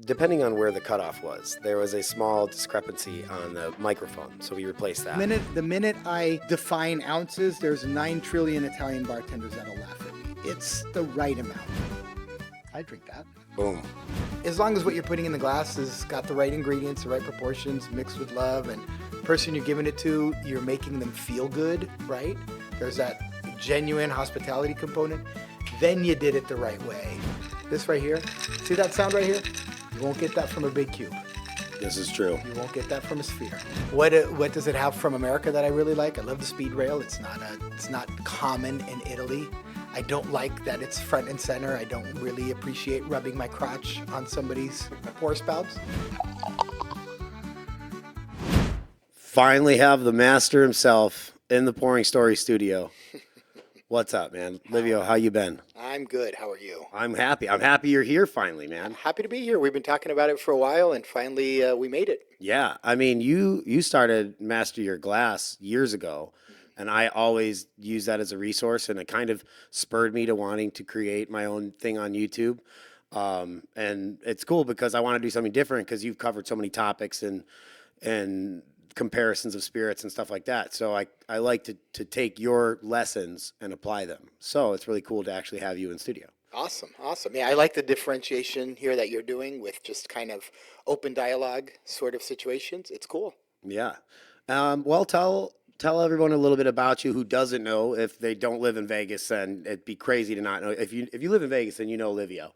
depending on where the cutoff was, there was a small discrepancy on the microphone, so we replaced that. The minute I define ounces, there's 9 trillion Italian bartenders that'll laugh at me. It's the right amount. I drink that. Boom. As long as what you're putting in the glass has got the right ingredients, the right proportions, mixed with love, and the person you're giving it to, you're making them feel good, right? There's that genuine hospitality component. Then you did it the right way. This right here, see that sound right here? You won't get that from a big cube. This is true. You won't get that from a sphere. What does it have from America that I really like? I love the speed rail. It's not common in Italy. I don't like that it's front and center. I don't really appreciate rubbing my crotch on somebody's pour spouts. Finally have the master himself in the Pouring Story studio. What's up, man? Livio, how you been? I'm good. How are you? I'm happy. I'm happy you're here finally, man. Happy to be here. We've been talking about it for a while, and finally we made it. Yeah, I mean, you started Master Your Glass years ago, and I always use that as a resource, and it kind of spurred me to wanting to create my own thing on YouTube. And it's cool because I want to do something different because you've covered so many topics and comparisons of spirits and stuff like that. So I like to take your lessons and apply them. So it's really cool to actually have you in studio. Awesome. Yeah, I like the differentiation here that you're doing with just kind of open dialogue sort of situations. It's cool. Yeah. Well, tell everyone a little bit about you who doesn't know. If they don't live in Vegas, then it'd be crazy to not know. If you live in Vegas, then you know Livio.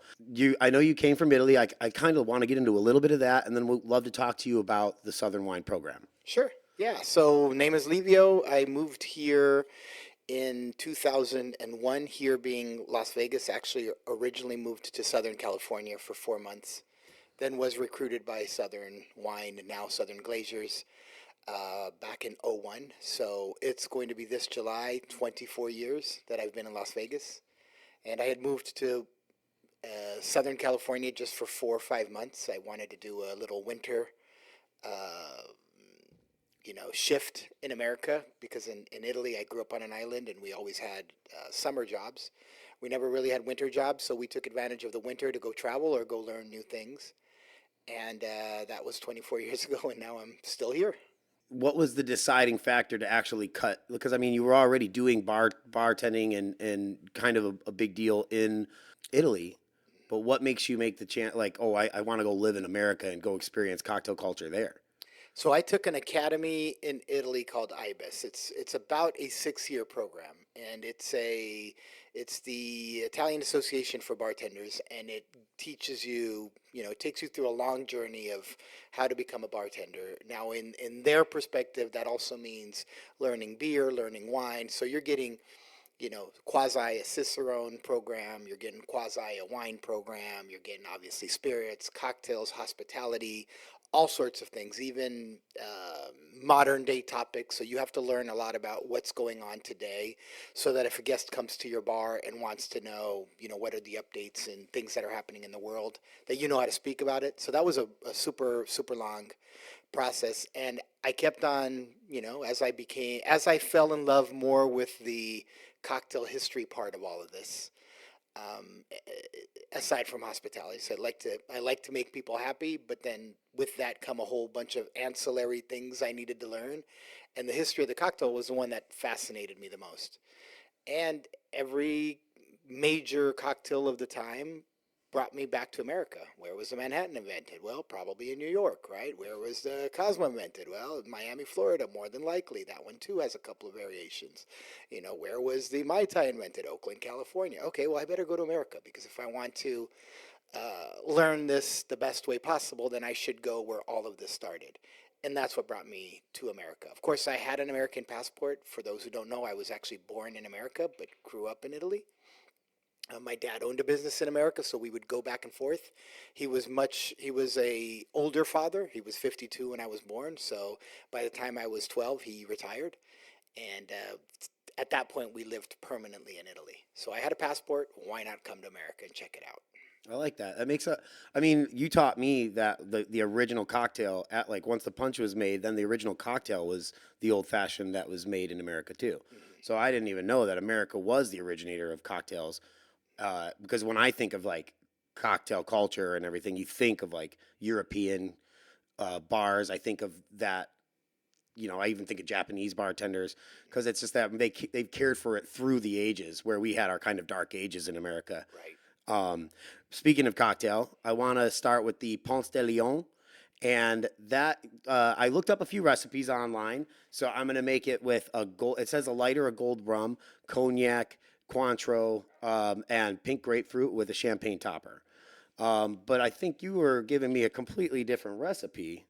I know you came from Italy. I kind of want to get into a little bit of that, and then we'd love to talk to you about the Southern Wine Program. Sure. Yeah. So name is Livio. I moved here in 2001, here being Las Vegas. Actually originally moved to Southern California for 4 months, then was recruited by Southern Wine and now Southern Glazers back in '01. So it's going to be this July, 24 years that I've been in Las Vegas. And I had moved to Southern California just for 4 or 5 months. I wanted to do a little winter shift in America, because in Italy I grew up on an island and we always had summer jobs. We never really had winter jobs, so we took advantage of the winter to go travel or go learn new things. And that was 24 years ago, and now I'm still here. What was the deciding factor to actually cut? Because, I mean, you were already doing bartending and kind of a big deal in Italy, but what makes you make the chance, like, oh, I want to go live in America and go experience cocktail culture there? So I took an academy in Italy called IBIS. It's about a 6-year program, and it's the Italian Association for Bartenders, and it teaches you, it takes you through a long journey of how to become a bartender. Now, in their perspective, that also means learning beer, learning wine. So you're getting, quasi a Cicerone program, you're getting quasi a wine program, you're getting obviously spirits, cocktails, hospitality, all sorts of things, even modern day topics. So you have to learn a lot about what's going on today, so that if a guest comes to your bar and wants to know, what are the updates and things that are happening in the world, that you know how to speak about it. So that was a super, super long process. And I kept on, as I fell in love more with the cocktail history part of all of this. Aside from hospitality, so I like to make people happy, but then with that come a whole bunch of ancillary things I needed to learn, and the history of the cocktail was the one that fascinated me the most. And every major cocktail of the time brought me back to America. Where was the Manhattan invented? Well, probably in New York, right? Where was the Cosmo invented? Well, Miami, Florida, more than likely. That one too has a couple of variations. Where was the Mai Tai invented? Oakland, California. Okay, well, I better go to America, because if I want to learn this the best way possible, then I should go where all of this started. And that's what brought me to America. Of course, I had an American passport. For those who don't know, I was actually born in America, but grew up in Italy. My dad owned a business in America, so we would go back and forth. He was a older father. He was 52 when I was born, so by the time I was 12, he retired. And at that point, we lived permanently in Italy. So I had a passport. Why not come to America and check it out? I like that. You taught me that the original cocktail, once the punch was made, then the original cocktail was the old fashioned that was made in America too. Mm-hmm. So I didn't even know that America was the originator of cocktails. Because when I think of cocktail culture and everything, you think of like European bars. I think of that. I even think of Japanese bartenders because it's just that they've cared for it through the ages, where we had our kind of dark ages in America. Right. Speaking of cocktail, I want to start with the Ponce de Leon. And that I looked up a few recipes online, so I'm gonna make it with a gold. It says a lighter, a gold rum, cognac, Cointreau, and pink grapefruit with a champagne topper. But I think you were giving me a completely different recipe.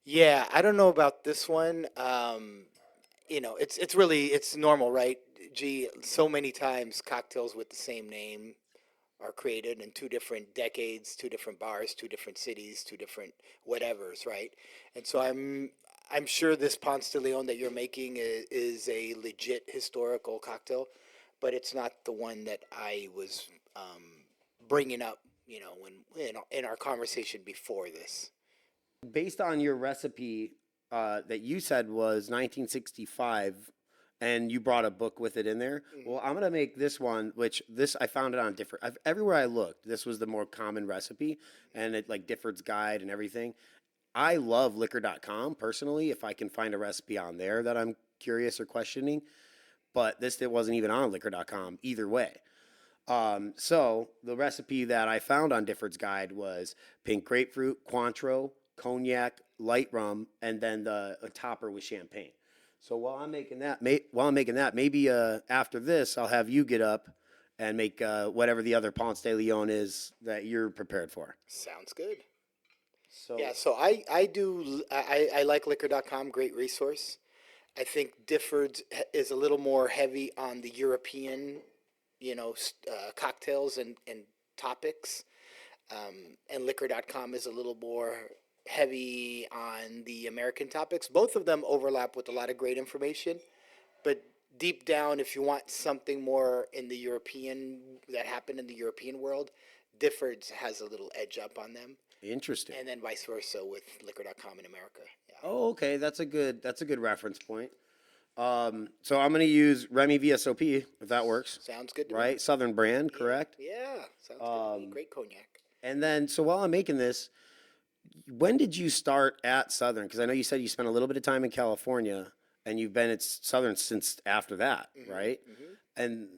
Yeah, I don't know about this one. It's really it's normal, right? Gee, so many times cocktails with the same name are created in two different decades, two different bars, two different cities, two different whatevers, right? And so I'm sure this Ponce de Leon that you're making is a legit historical cocktail, but it's not the one that I was bringing up, when in our conversation before this. Based on your recipe that you said was 1965, and you brought a book with it in there. Well, I'm gonna make this one, which this I found it on different. Everywhere I looked, this was the more common recipe, and it like Difford's guide and everything. I love liquor.com personally. If I can find a recipe on there that I'm curious or questioning, but this it wasn't even on liquor.com either way. So the recipe that I found on Difford's guide was pink grapefruit, Cointreau, cognac, light rum, and then the a topper with champagne. So while I'm making that, maybe after this, I'll have you get up and make whatever the other Ponce de Leon is that you're prepared for. Sounds good. So Yeah, so I like liquor.com, great resource. I think Difford is a little more heavy on the European, cocktails and topics. And liquor.com is a little more heavy on the American topics. Both of them overlap with a lot of great information, but deep down, if you want something more in the European that happened in the European world, Difford's has a little edge up on them, interesting. and then vice versa with liquor.com in America. Yeah. Oh, okay, that's a good reference point. So I'm gonna use Remy VSOP if that works, Sounds good to me. right? Southern brand, Yeah, correct? yeah, sounds good to me. Great cognac. And then, so while I'm making this, when did you start at Southern? Because I know you said you spent a little bit of time in California, and you've been at Southern since after that, right? And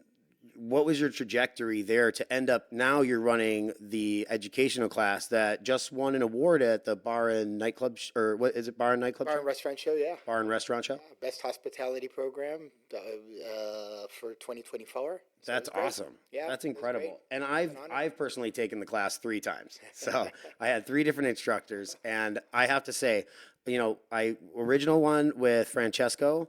what was your trajectory there to end up now you're running the educational class that just won an award at the bar and nightclub or what is it, bar and nightclub Bar show? and restaurant show, yeah. Bar and restaurant show? Best hospitality program for 2024. So it That's was great. awesome. Yeah, That's it was great. incredible. And An honor. I've personally taken the class 3 times. So I had 3 different instructors, and I have to say, I original one with Francesco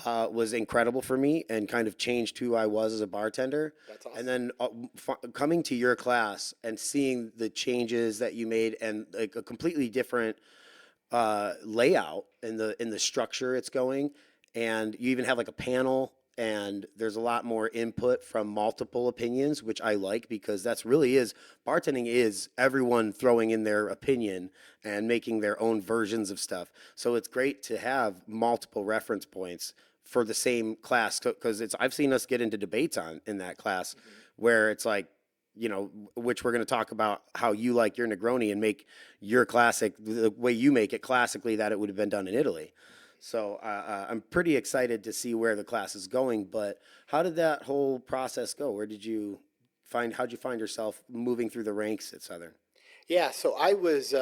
was incredible for me and kind of changed who I was as a bartender. That's awesome. And then coming to your class and seeing the changes that you made and like a completely different layout in the structure it's going, and you even have like a panel, and there's a lot more input from multiple opinions, which I like because that's really is bartending is everyone throwing in their opinion and making their own versions of stuff. So it's great to have multiple reference points for the same class because it's I've seen us get into debates on in that class where it's like which we're going to talk about how you like your Negroni and make your classic the way you make it classically that it would have been done in Italy. So I'm pretty excited to see where the class is going. But how did that whole process go? How'd you find yourself moving through the ranks at Southern? Yeah, so I was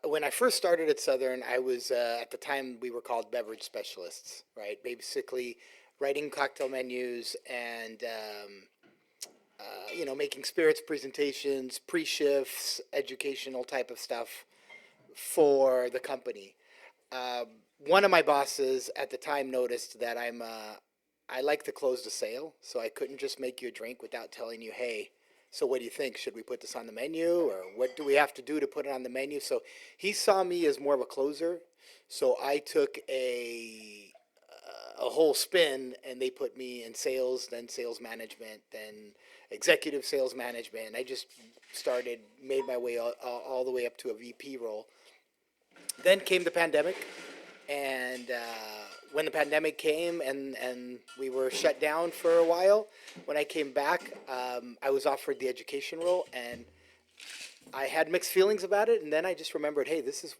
when I first started at Southern, I was at the time we were called beverage specialists, right? Basically, writing cocktail menus and making spirits presentations, pre-shifts, educational type of stuff for the company. Um, One of my bosses at the time noticed that I like to close the sale, so I couldn't just make you a drink without telling you, hey, so what do you think? Should we put this on the menu, or what do we have to do to put it on the menu? So he saw me as more of a closer, so I took a whole spin, and they put me in sales, then sales management, then executive sales management. I just made my way all the way up to a VP role. Then came the pandemic, And when the pandemic came and we were shut down for a while, when I came back, I was offered the education role, and I had mixed feelings about it. And then I just remembered, hey, this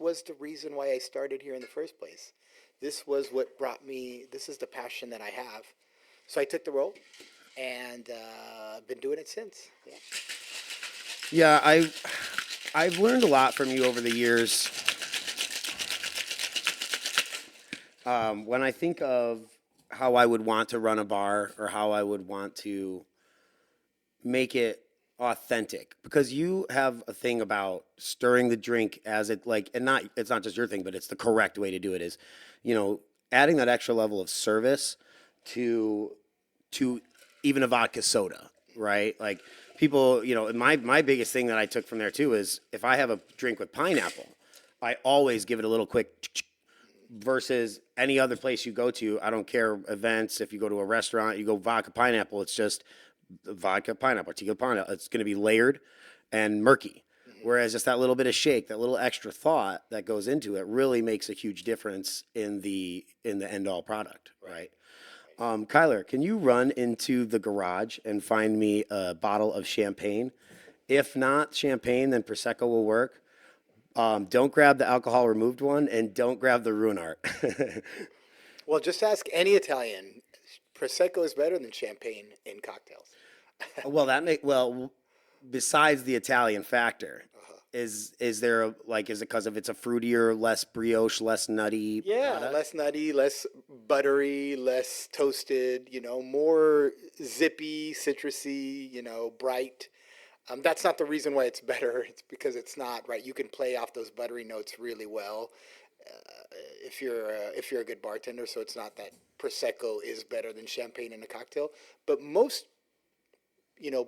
was the reason why I started here in the first place. This was what brought me. This is the passion that I have. So I took the role, and I've been doing it since. Yeah. Yeah, I've learned a lot from you over the years. When I think of how I would want to run a bar or how I would want to make it authentic, because you have a thing about stirring the drink as it like, and not, it's not just your thing, but it's the correct way to do it is, you know, adding that extra level of service to to even a vodka soda, right? Like people, you know, and my biggest thing that I took from there too is if I have a drink with pineapple, I always give it a little quick versus any other place you go to. I don't care events. If you go to a restaurant, you go vodka pineapple. It's just vodka pineapple, tequila pineapple. It's going to be layered and murky. Whereas just that little bit of shake, that little extra thought that goes into it, really makes a huge difference in the end all product, right? Kyler, can you run into the garage and find me a bottle of champagne? If not champagne, then Prosecco will work. Don't grab the alcohol removed one, and don't grab the Ruinart. Well, just ask any Italian. Prosecco is better than champagne in cocktails. Well, besides the Italian factor, Uh-huh. is there like is it because of it's a fruitier, less brioche, less nutty Yeah, product? less nutty, less buttery, less toasted, more zippy, citrusy, bright. That's not the reason why it's better. It's because it's not, right? You can play off those buttery notes really well if you're a good bartender. So it's not that prosecco is better than champagne in a cocktail, but most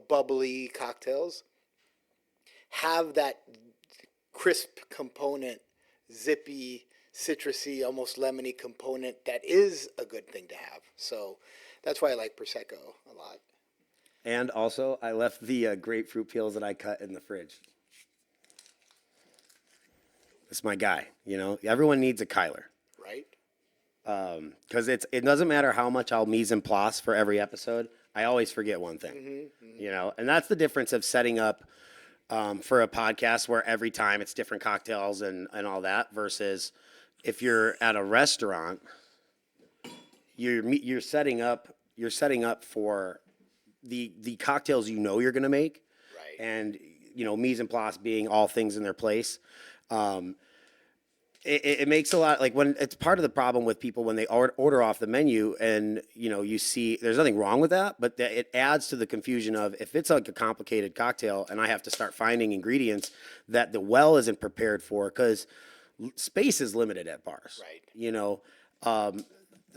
bubbly cocktails have that crisp component, zippy, citrusy, almost lemony component that is a good thing to have. So that's why I like prosecco a lot. And also, I left the grapefruit peels that I cut in the fridge. It's my guy. You know, everyone needs a Kyler. Right? Because it doesn't matter how much I'll mise en place for every episode. I always forget one thing. You know, and that's the difference of setting up for a podcast where every time it's different cocktails and all that versus if you're at a restaurant, you're setting up for the cocktails you know you're going to make, Right. and you know mise en place being all things in their place. It makes a lot like when it's part of the problem with people when they order off the menu and you know you see there's nothing wrong with that, but it adds to the confusion of if it's like a complicated cocktail and I have to start finding ingredients that the well isn't prepared for because space is limited at bars. Right. You know,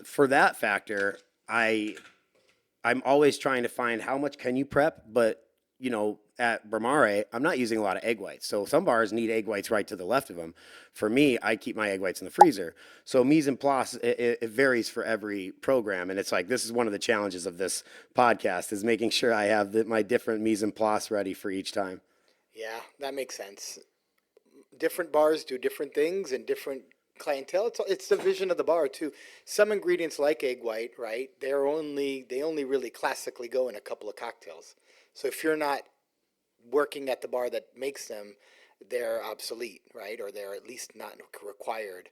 for that factor, I'm always trying to find how much can you prep, but you know, at Bramare, I'm not using a lot of egg whites. So some bars need egg whites right to the left of them. For me, I keep my egg whites in the freezer. So mise en place, it varies for every program. And it's like, this is one of the challenges of this podcast is making sure I have my different mise en place ready for each time. Yeah, that makes sense. Different bars do different things and different clientele. It's the vision of the bar too. Some ingredients like egg white, right? They only really classically go in a couple of cocktails. So if you're not working at the bar that makes them, they're obsolete, right? Or they're at least not required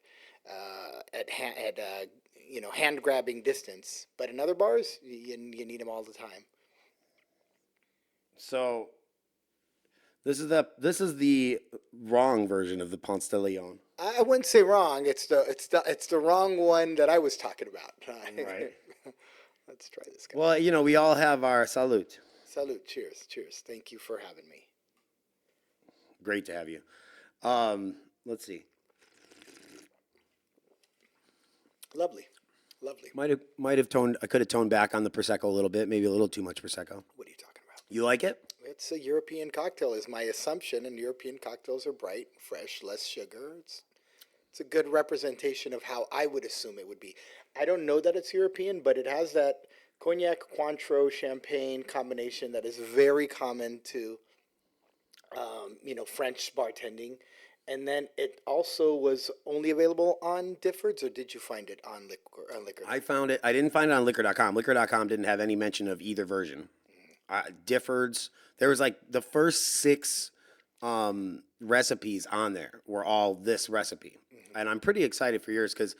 at hand grabbing distance. But in other bars, you need them all the time. So this is the wrong version of the Ponce de Leon. I wouldn't say wrong. It's the wrong one that I was talking about. Right. Let's try this guy. Well, you know, we all have our salute. Salute. Cheers. Cheers. Thank you for having me. Great to have you. Let's see. Lovely. Lovely. Might have toned. I could have toned back on the prosecco a little bit. Maybe a little too much prosecco. What are you talking about? You like it? It's a European cocktail, is my assumption, and European cocktails are bright, fresh, less sugar. It's a good representation of how I would assume it would be. I don't know that it's European, but it has that cognac, Cointreau, champagne combination that is very common to French bartending, And then it also was only available on Difford's, or did you find it on Liquor? I found it. I didn't find it on liquor.com. Liquor.com didn't have any mention of either version. Difford's, there was like the first six recipes on there were all this recipe. And I'm pretty excited for yours because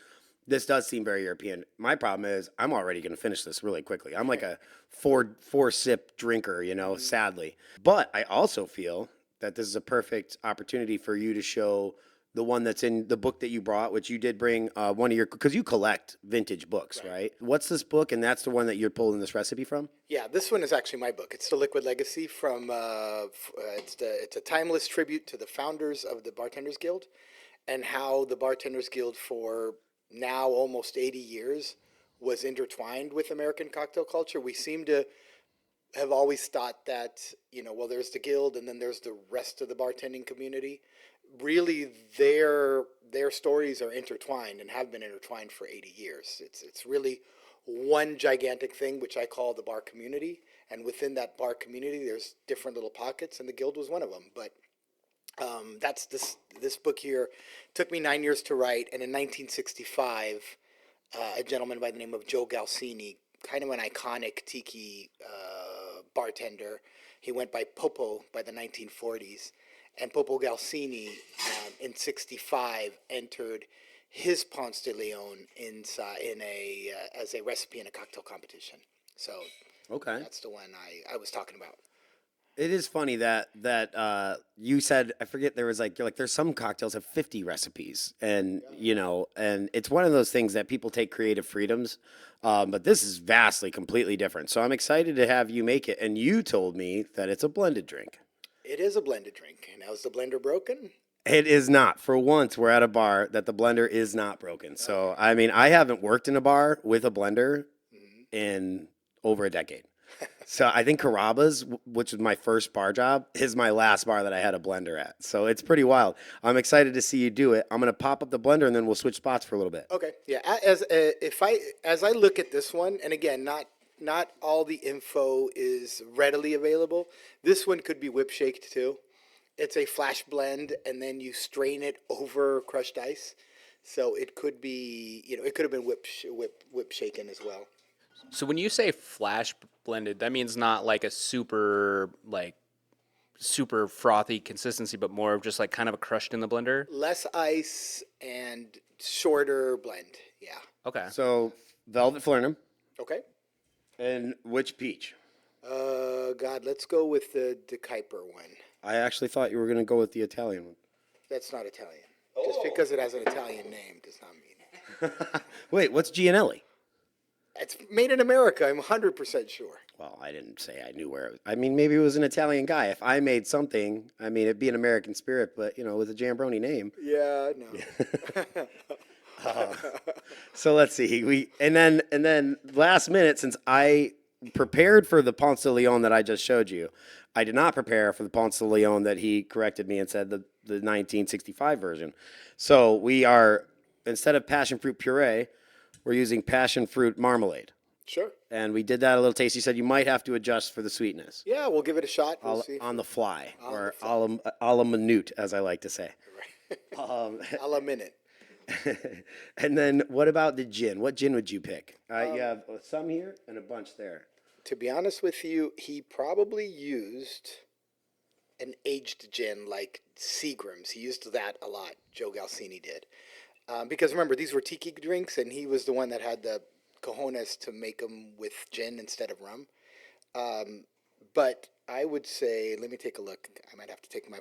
this does seem very European. My problem is I'm already going to finish this really quickly. I'm like a four sip drinker, sadly. But I also feel that this is a perfect opportunity for you to show the one that's in the book that you brought, which you did bring one of your, because you collect vintage books, right? What's this book? And that's the one that you're pulling this recipe from? Yeah, this one is actually my book. It's the Liquid Legacy from. It's a timeless tribute to the founders of the Bartenders Guild, and how the Bartenders Guild for now almost 80 years was intertwined with American cocktail culture. We seem to have always thought that, well, there's the guild and then there's the rest of the bartending community. Really, their stories are intertwined and have been intertwined for 80 years. It's really one gigantic thing, which I call the bar community. And within that bar community, there's different little pockets, and the guild was one of them. But that's this book here. Took me 9 years to write, and in 1965, a gentleman by the name of Joe Galsini, kind of an iconic tiki bartender. He went by Popo by the 1940s, and Popo Galsini in '65 entered his Ponce de Leon as a recipe in a cocktail competition. So Okay. that's the one I was talking about. It is funny that you said, I forget, there was like, you're like, there's some cocktails have 50 recipes, and and it's one of those things that people take creative freedoms, but this is vastly completely different. So I'm excited to have you make it, and you told me that it's a blended drink. It is a blended drink. Now, is the blender broken? It is not. For once, we're at a bar that the blender is not broken. So I mean, I haven't worked in a bar with a blender in over a decade. So I think Carrabba's, which was my first bar job, is my last bar that I had a blender at. So it's pretty wild. I'm excited to see you do it. I'm gonna pop up the blender and then we'll switch spots for a little bit. Okay. Yeah. As I look at this one, and again, not all the info is readily available. This one could be whip shaked too. It's a flash blend, and then you strain it over crushed ice. So it could be, it could have been whip shaken as well. So when you say flash blended, that means not like a super frothy consistency, but more of just like kind of a crushed in the blender. Less ice and shorter blend. Yeah. Okay. So Velvet Flernum Okay. and which peach? God, let's go with the Kuiper one. I actually thought you were gonna go with the Italian one. That's not Italian. Just because it has an Italian name does not mean Wait, what's Gianelli? it's made in America. I'm 100% sure. Well, I didn't say I knew where it was. I mean, maybe it was an Italian guy. If I made something, I mean, it'd be an American spirit, but with a Giambrone name. Yeah, no. So let's see. And then last minute, since I prepared for the Ponce de Leon that I just showed you, I did not prepare for the Ponce de Leon that he corrected me and said the 1965 version. So we are, instead of passion fruit puree, we're using passion fruit marmalade. Sure. And we did that a little taste. He saed you might have to adjust for the sweetness. Yeah, we'll give it a shot. We'll see. On the fly, On or the a la minute, as I like to say. A la minute. And then what about the gin? What gin would you pick? You have some here and a bunch there. To be honest with you, he probably used an aged gin like Seagram's. He used that a lot. Joe Galsini did. Because remember, these were tiki drinks, and he was the one that had the cojones to make them with gin instead of rum. But I would say, let me take a look. I might have to take my.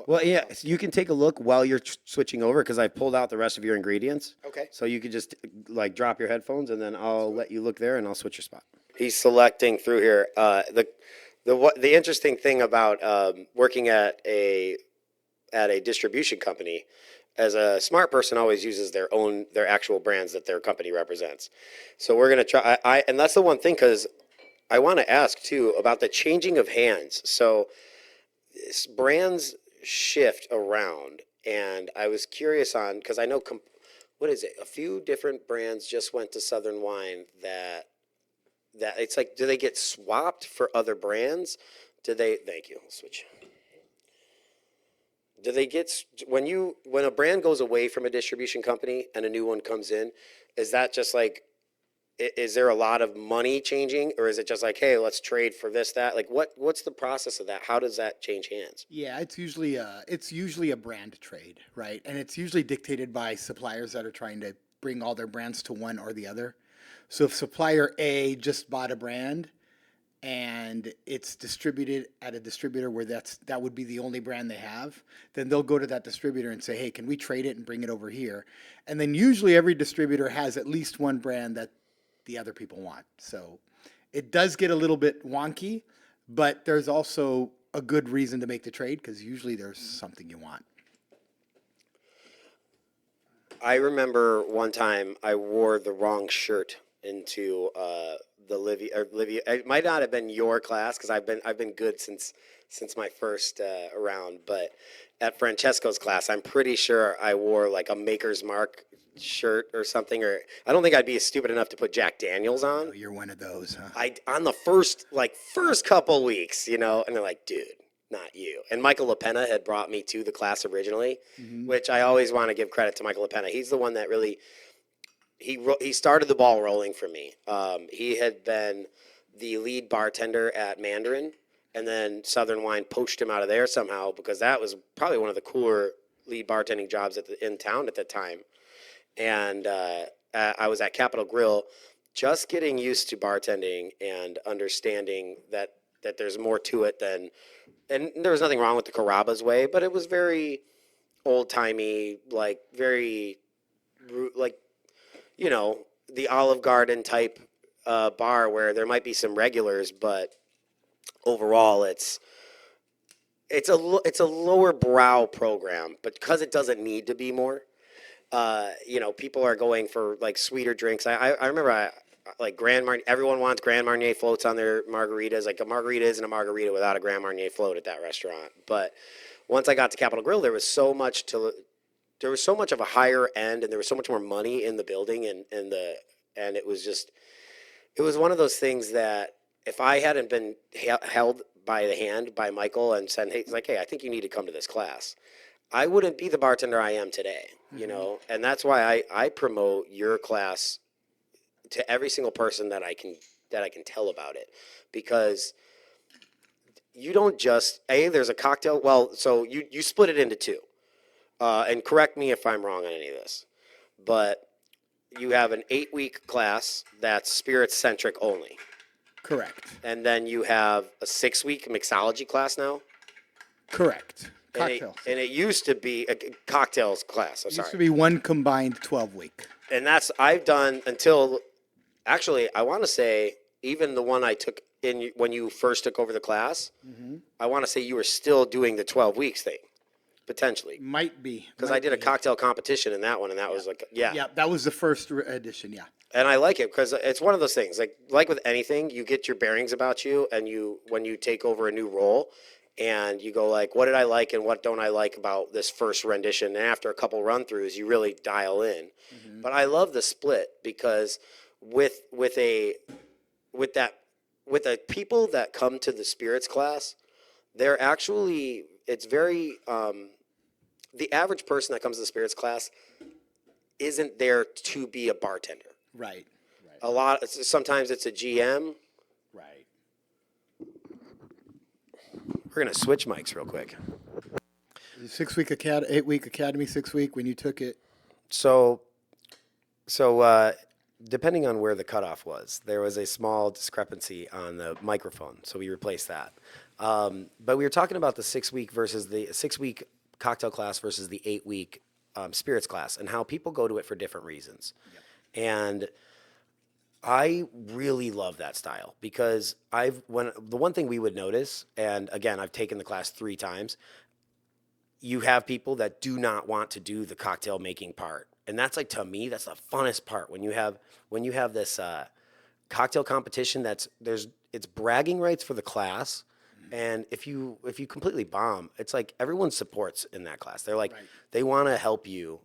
Well, yeah, so you can take a look while you're switching over because I pulled out the rest of your ingredients. Okay. So you could just like drop your headphones and then I'll let you look there and I'll switch your spot. He's selecting through here. The interesting thing about working at a distribution company, as a smart person always uses their actual brands that their company represents. So we're gonna try. And that's the one thing, because I want to ask too about the changing of hands. So brands shift around, and I was curious on, because I know what is it? A few different brands just went to Southern Wine that it's like, do they get swapped for other brands? Do they? Thank you. I'll switch. do they get when a brand goes away from a distribution company and a new one comes in, is that just like is there a lot of money changing, or is it just like, hey, let's trade for this, that? Like, what's the process of that? How does that change hands? Yeah, it's usually a brand trade, right? And it's usually dictated by suppliers that are trying to bring all their brands to one or the other. So if supplier A just bought a brand and it's distributed at a distributor where that would be the only brand they have, then they'll go to that distributor and say, "Hey, can we trade it and bring it over here?" And then usually every distributor has at least one brand that the other people want. So it does get a little bit wonky, but there's also a good reason to make the trade because usually there's something you want. I remember one time I wore the wrong shirt into the Livio. It might not have been your class because I've been good since my first round, but at Francesco's class, I'm pretty sure I wore like a Maker's Mark shirt or something, or I don't think I'd be stupid enough to put Jack Daniels on. Oh, you're one of those, huh? I on the first couple weeks, and they're like, dude, not you. And Michael LaPena had brought me to the class originally, which I always want to give credit to Michael LaPena. He's the one that really he started the ball rolling for me. He had been the lead bartender at Mandarin, and then Southern Wine poached him out of there somehow because that was probably one of the cooler lead bartending jobs in town at the time. And I was at Capitol Grill, just getting used to bartending and understanding that there's more to it than, and there was nothing wrong with the Carrabba's way, but it was very old timey, like very, like, the Olive Garden type bar where there might be some regulars, but overall it's a lower brow program, but because it doesn't need to be more. People are going for like sweeter drinks. I remember like Grand Marnier. Everyone wants Grand Marnier floats on their margaritas. Like a margarita isn't a margarita without a Grand Marnier float at that restaurant. But once I got to Capitol Grill, there was so much of a higher end, and there was so much more money in the building, and it was one of those things that if I hadn't been held by the hand by Michael and said, hey, I think you need to come to this class, I wouldn't be the bartender I am today, and that's why I promote your class to every single person that I can tell about it, because you don't just, there's a cocktail, so you split it into two, and correct me if I'm wrong on any of this, but you have an 8-week class that's spirits-centric only. Correct. And then you have a 6-week mixology class now? Correct. Cocktails. And it used to be a cocktails class. It used to be one combined 12-week. And I've done until, actually, I want to say, even the one I took when you first took over the class, I want to say you were still doing the 12 weeks thing, potentially. Might be. Because I did a cocktail competition in that one, and that was like, Yeah, that was the first edition, yeah. And I like it because it's one of those things, like with anything, you get your bearings about you, and when you take over a new role, and you go like, what did I like and what don't I like about this first rendition? And after a couple run-throughs, you really dial in. But I love the split because with the people that come to the spirits class, they're actually, it's very, the average person that comes to the spirits class isn't there to be a bartender. Right. Sometimes it's a GM. Right. We're going to switch mics real quick. 6-week 8-week academy, 6-week when you took it. So depending on where the cutoff was, there was a small discrepancy on the microphone, so we replaced that. But we were talking about the 6-week cocktail class versus the 8-week spirits class, and how people go to it for different reasons. Yep. And I really love that style because the one thing we would notice, and again, I've taken the class 3 times, you have people that do not want to do the cocktail making part. And that's like, to me, that's the funnest part when you have this cocktail competition it's bragging rights for the class. And if you completely bomb, it's like everyone supports in that class. They're like, They want to help you.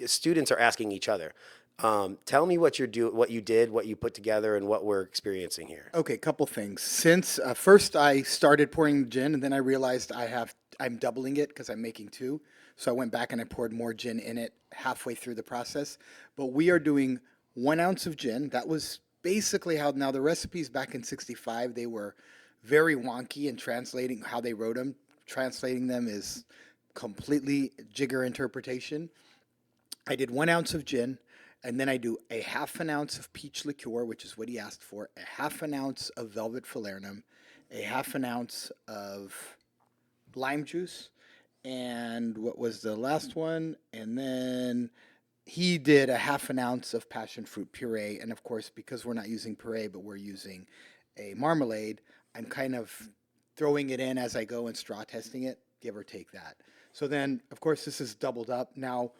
Students are asking each other, tell me what you did, what you put together, and what we're experiencing here. Okay, couple things. Since first I started pouring gin, and then I realized I I'm doubling it because I'm making two. So I went back and I poured more gin in it halfway through the process. But we are doing 1 ounce of gin. That was basically how, now the recipes back in 65, they were very wonky in translating how they wrote them. Translating them is completely jigger interpretation. I did 1 ounce of gin, and then I do a half an ounce of peach liqueur, which is what he asked for, a half an ounce of velvet falernum, a half an ounce of lime juice, and what was the last one? And then he did a half an ounce of passion fruit puree. And of course, because we're not using puree, but we're using a marmalade, I'm kind of throwing it in as I go and straw testing it, give or take that. So then, of course, this is doubled up. Now,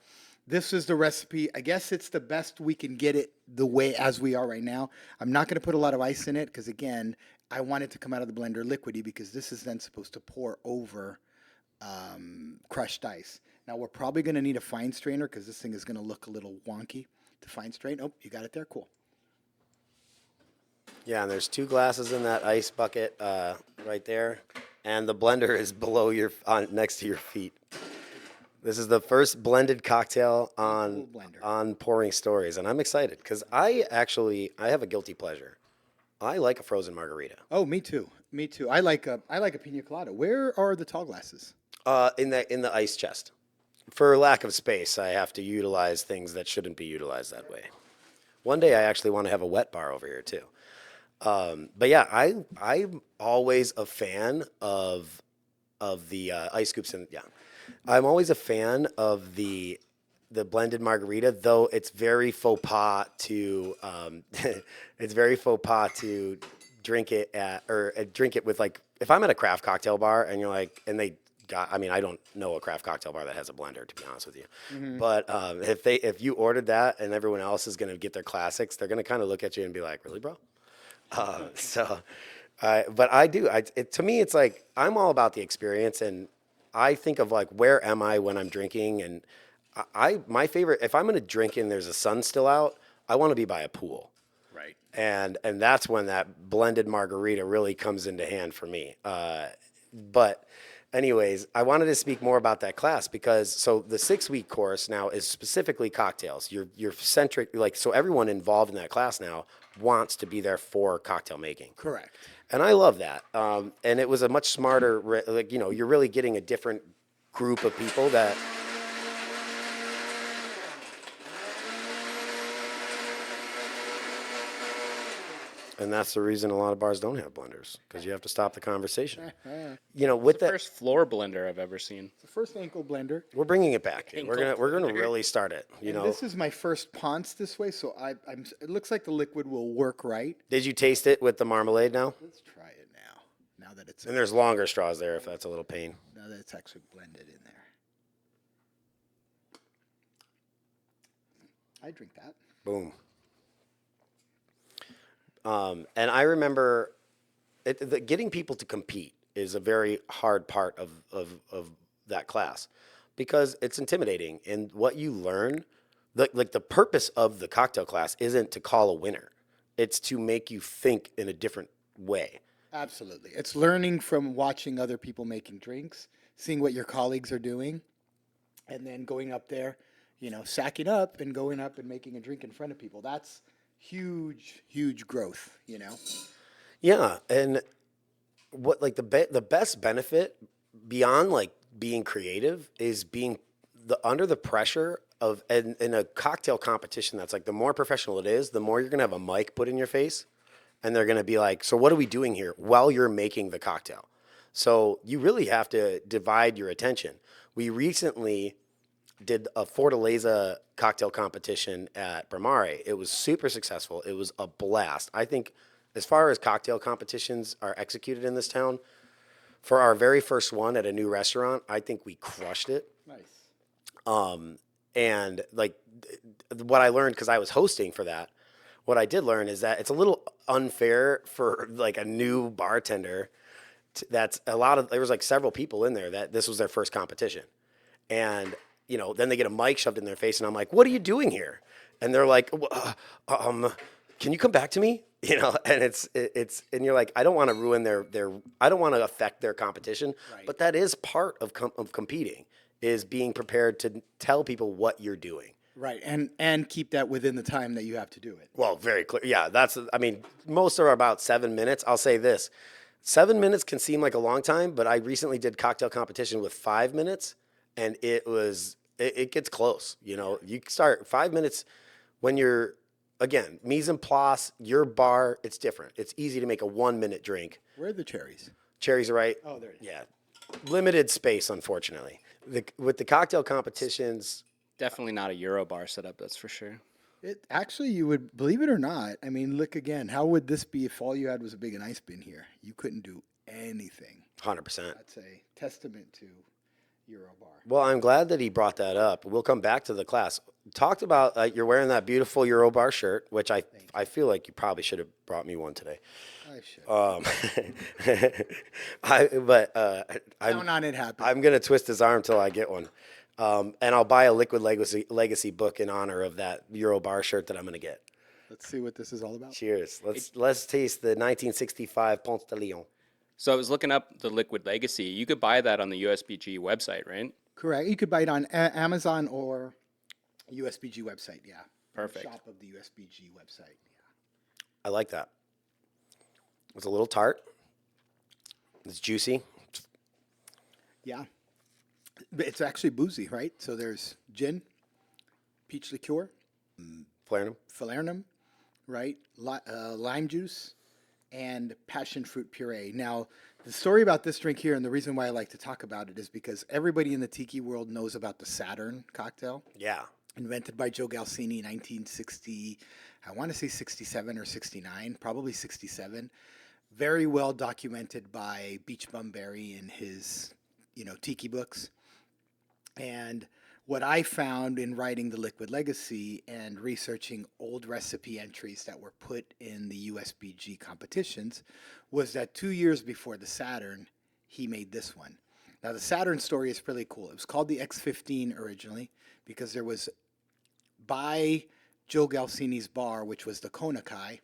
this is the recipe. I guess it's the best we can get it the way as we are right now. I'm not going to put a lot of ice in it because, again, I want it to come out of the blender liquidy because this is then supposed to pour over crushed ice. Now, we're probably going to need a fine strainer because this thing is going to look a little wonky to fine strain. Oh, you got it there? Cool. Yeah, and there's 2 glasses in that ice bucket right there, and the blender is below next to your feet. This is the first blended cocktail on Pouring Stories, and I'm excited because I have a guilty pleasure. I like a frozen margarita. Oh, me too. Me too. I like a pina colada. Where are the tall glasses? In the ice chest. For lack of space, I have to utilize things that shouldn't be utilized that way. One day, I actually want to have a wet bar over here too. But yeah, I'm always a fan of the ice scoops, and yeah, I'm always a fan of the blended margarita, though it's very faux pas to drink it with, like, if I'm at a craft cocktail bar and you're like, and they got, I mean, I don't know a craft cocktail bar that has a blender, to be honest with you. Mm-hmm. But if you ordered that and everyone else is going to get their classics, they're going to kind of look at you and be like, really, bro? But I do. To me, it's like I'm all about the experience, and I think of, like, where am I when I'm drinking, and my favorite, if I'm going to drink and there's a sun still out, I want to be by a pool. Right. And that's when that blended margarita really comes into hand for me. But anyways, I wanted to speak more about that class because so the 6-week course now is specifically cocktails. You're centric, like, so everyone involved in that class now wants to be there for cocktail making. Correct. And I love that. And it was a much smarter, like, you're really getting a different group of people that. And that's the reason a lot of bars don't have blenders, because you have to stop the conversation. With The that, first floor blender I've ever seen. The first ankle blender. we're bringing it back. Dude. Ankle We're gonna blender. really start it. And this is my first Ponce this way, so it looks like the liquid will work right. Did you taste it with the marmalade now? Let's try it now. Now that it's And there's longer straws there, if that's a little pain. now that it's actually blended in there. I drink that. Boom. And I remember getting people to compete is a very hard part of that class because it's intimidating. And what you learn, the purpose of the cocktail class isn't to call a winner. It's to make you think in a different way. Absolutely. It's learning from watching other people making drinks, seeing what your colleagues are doing, and then going up there, sacking up and going up and making a drink in front of people. That's huge growth, Yeah, and what, like, the best benefit beyond, like, being creative is being under the pressure of in a cocktail competition. That's like, the more professional it is, the more you're gonna have a mic put in your face, and they're gonna be like, so what are we doing here while you're making the cocktail? So you really have to divide your attention. We recently did a Fortaleza cocktail competition at Bramare. It was super successful. It was a blast. I think as far as cocktail competitions are executed in this town, for our very first one at a new restaurant, I think we crushed it. Nice. And, like, what I learned, because I was hosting for that, what I did learn is that it's a little unfair for, like, a new bartender. There was, like, several people in there that this was their first competition. And then they get a mic shoved in their face, and I'm like, what are you doing here? And they're like, can you come back to me? you know, and and you're like, I don't want to ruin I don't want to affect their competition, Right. but that is part of competing, is being prepared to tell people what you're doing. Right, and keep that within the time that you have to do it. Well, very clear. Yeah, I mean, most are about 7 minutes. I'll say this: 7 minutes can seem like a long time, but I recently did cocktail competition with 5 minutes, and it gets close. You know, you start 5 minutes when you're, again, mise en place, your bar. It's different. It's easy to make a 1 minute drink. Where are the cherries? Cherries are right. Oh, there it is. Yeah, limited space, unfortunately. With the cocktail competitions. Definitely not a EuroBar setup, that's for sure. It actually, you would believe it or not. I mean, look again. How would this be if all you had was a big and ice bin here? You couldn't do anything. 100%. That's a testament to EuroBar. Well, I'm glad that he brought that up. We'll come back to the class. Talked about you're wearing that beautiful EuroBar shirt, which I feel like you probably should have brought me one today. I should. I'm Count on it happening. I'm gonna twist his arm till I get one, and I'll buy a Liquid Legacy book in honor of that EuroBar shirt that I'm gonna get. Let's see what this is all about. Cheers. Let's taste the 1965 Ponce de Leon. So I was looking up the Liquid Legacy. You could buy that on the USBG website, right? Correct. You could buy it on Amazon or USBG website. Yeah. Perfect. Shop of the USBG website. Yeah. I like that. It's a little tart. It's juicy. Yeah. But it's actually boozy, right? So there's gin, peach liqueur, Falernum. falernum, right? Lime juice, and passion fruit puree. Now, the story about this drink here, and the reason why I like to talk about it, is because everybody in the tiki world knows about the Saturn cocktail, Yeah. invented by Joe Galsini in 1960. I want to say 67 or 69, probably 67. Very well documented by Beach Bum Berry in his, tiki books. And what I found in writing the Liquid Legacy and researching old recipe entries that were put in the USBG competitions was that 2 years before the Saturn, he made this one. Now, the Saturn story is pretty cool. It was called the X-15 originally because there was, by Joe Galsini's bar, which was the Konakai,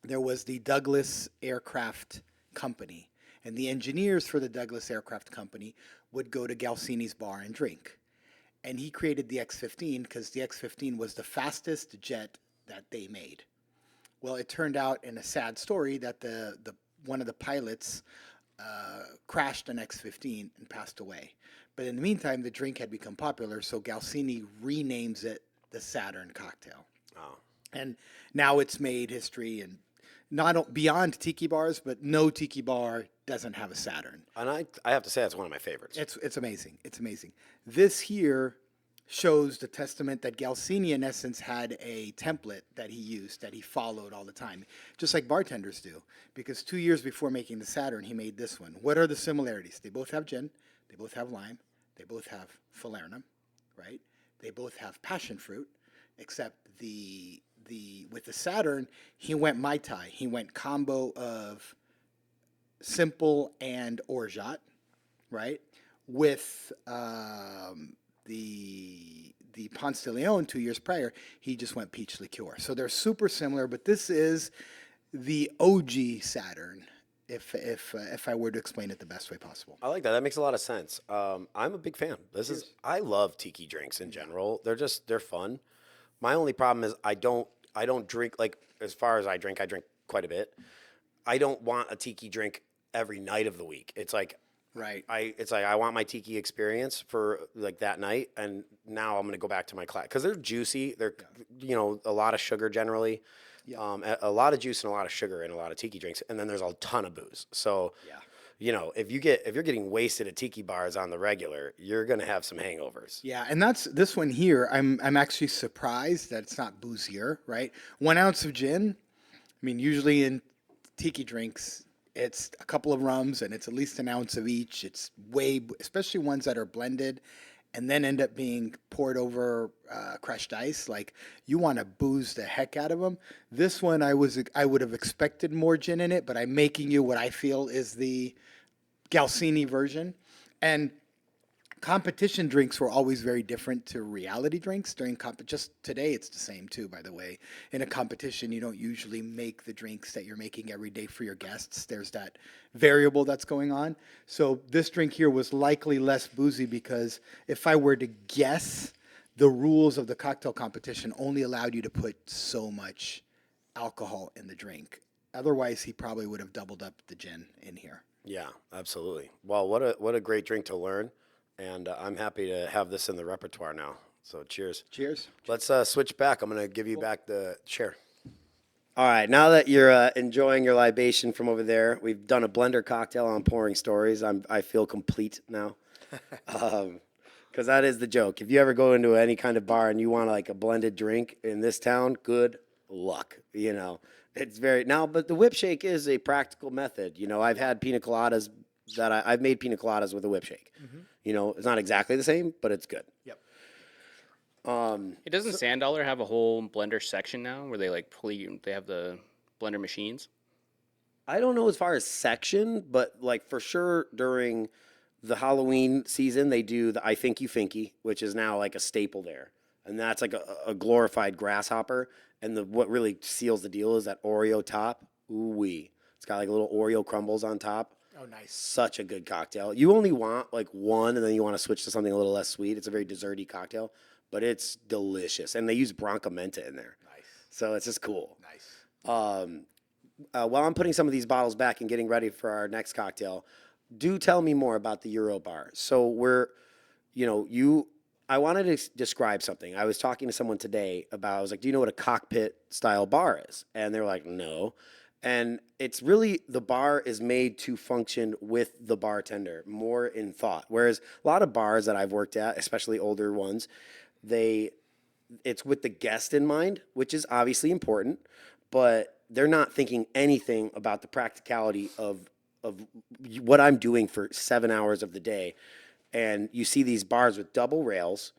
there was the Douglas Aircraft Company. And the engineers for the Douglas Aircraft Company would go to Galsini's bar and drink. And he created the X-15 because the X-15 was the fastest jet that they made. Well, it turned out in a sad story that the one of the pilots crashed an X-15 and passed away. But in the meantime, the drink had become popular, so Galsini renames it the Saturn cocktail. Oh. And now it's made history and not beyond tiki bars, but no tiki bar doesn't have a Saturn. And I have to say that's one of my favorites. It's amazing. It's amazing. This here shows the testament that Galsini, in essence, had a template that he used, that he followed all the time, just like bartenders do. Because 2 years before making the Saturn, he made this one. What are the similarities? They both have gin. They both have lime. They both have falernum, right? They both have passion fruit, except with the Saturn, he went Mai Tai. He went combo of simple and orgeat, right? With the Ponce de Leon 2 years prior, he just went peach liqueur. So they're super similar, but this is the OG Saturn, if I were to explain it the best way possible. I like that. That makes a lot of sense. I'm a big fan. I love tiki drinks in general. They're fun. My only problem is I don't drink, like, as far as I drink quite a bit. I don't want a tiki drink every night of the week. It's like, Right. I want my tiki experience for like that night, and now I'm gonna go back to my class because they're juicy. They're a lot of sugar generally, a lot of juice and a lot of sugar in a lot of tiki drinks, and then there's a ton of booze. So if you're getting wasted at tiki bars on the regular, you're gonna have some hangovers. Yeah, and that's this one here. I'm actually surprised that it's not boozier, right? 1 ounce of gin. I mean, usually in tiki drinks, it's a couple of rums and it's at least an ounce of each. It's especially ones that are blended and then end up being poured over crushed ice. Like, you want to booze the heck out of them. This one, I would have expected more gin in it, but I'm making you what I feel is the Galsini version. And competition drinks were always very different to reality drinks during just today it's the same too, by the way. In a competition, you don't usually make the drinks that you're making every day for your guests. There's that variable that's going on. So this drink here was likely less boozy because if I were to guess, the rules of the cocktail competition only allowed you to put so much alcohol in the drink. Otherwise, he probably would have doubled up the gin in here. Yeah, absolutely. Well, what a great drink to learn, and I'm happy to have this in the repertoire now. So cheers. Cheers. Let's switch back. I'm gonna give you back the chair. All right, now that you're enjoying your libation from over there, we've done a blender cocktail on pouring stories. I feel complete now, because that is the joke. If you ever go into any kind of bar and you want like a blended drink in this town, good luck. You know, it's very now. But the whip shake is a practical method. You know, I've had pina coladas I've made pina coladas with a whip shake. You know, it's not exactly the same, but it's good. Yep. It doesn't Sand Dollar have a whole blender section now where they like they have the blender machines? I don't know as far as section, but like for sure during the Halloween season, they do the I Think You Finky, which is now like a staple there. And that's like a glorified grasshopper. And what really seals the deal is that Oreo top. Ooh wee. It's got like little Oreo crumbles on top. Oh, nice. Such a good cocktail. You only want like one, and then you want to switch to something a little less sweet. It's a very desserty cocktail, but it's delicious. And they use Bronca Menta in there. Nice. So it's just cool. Nice. While I'm putting some of these bottles back and getting ready for our next cocktail, do tell me more about the EuroBar. So I wanted to describe something. I was talking to someone today I was like, do you know what a cockpit style bar is? And they were like, no. And it's really, the bar is made to function with the bartender more in thought. Whereas a lot of bars that I've worked at, especially older ones, it's with the guest in mind, which is obviously important, but they're not thinking anything about the practicality of what I'm doing for 7 hours of the day. And you see these bars with double rails,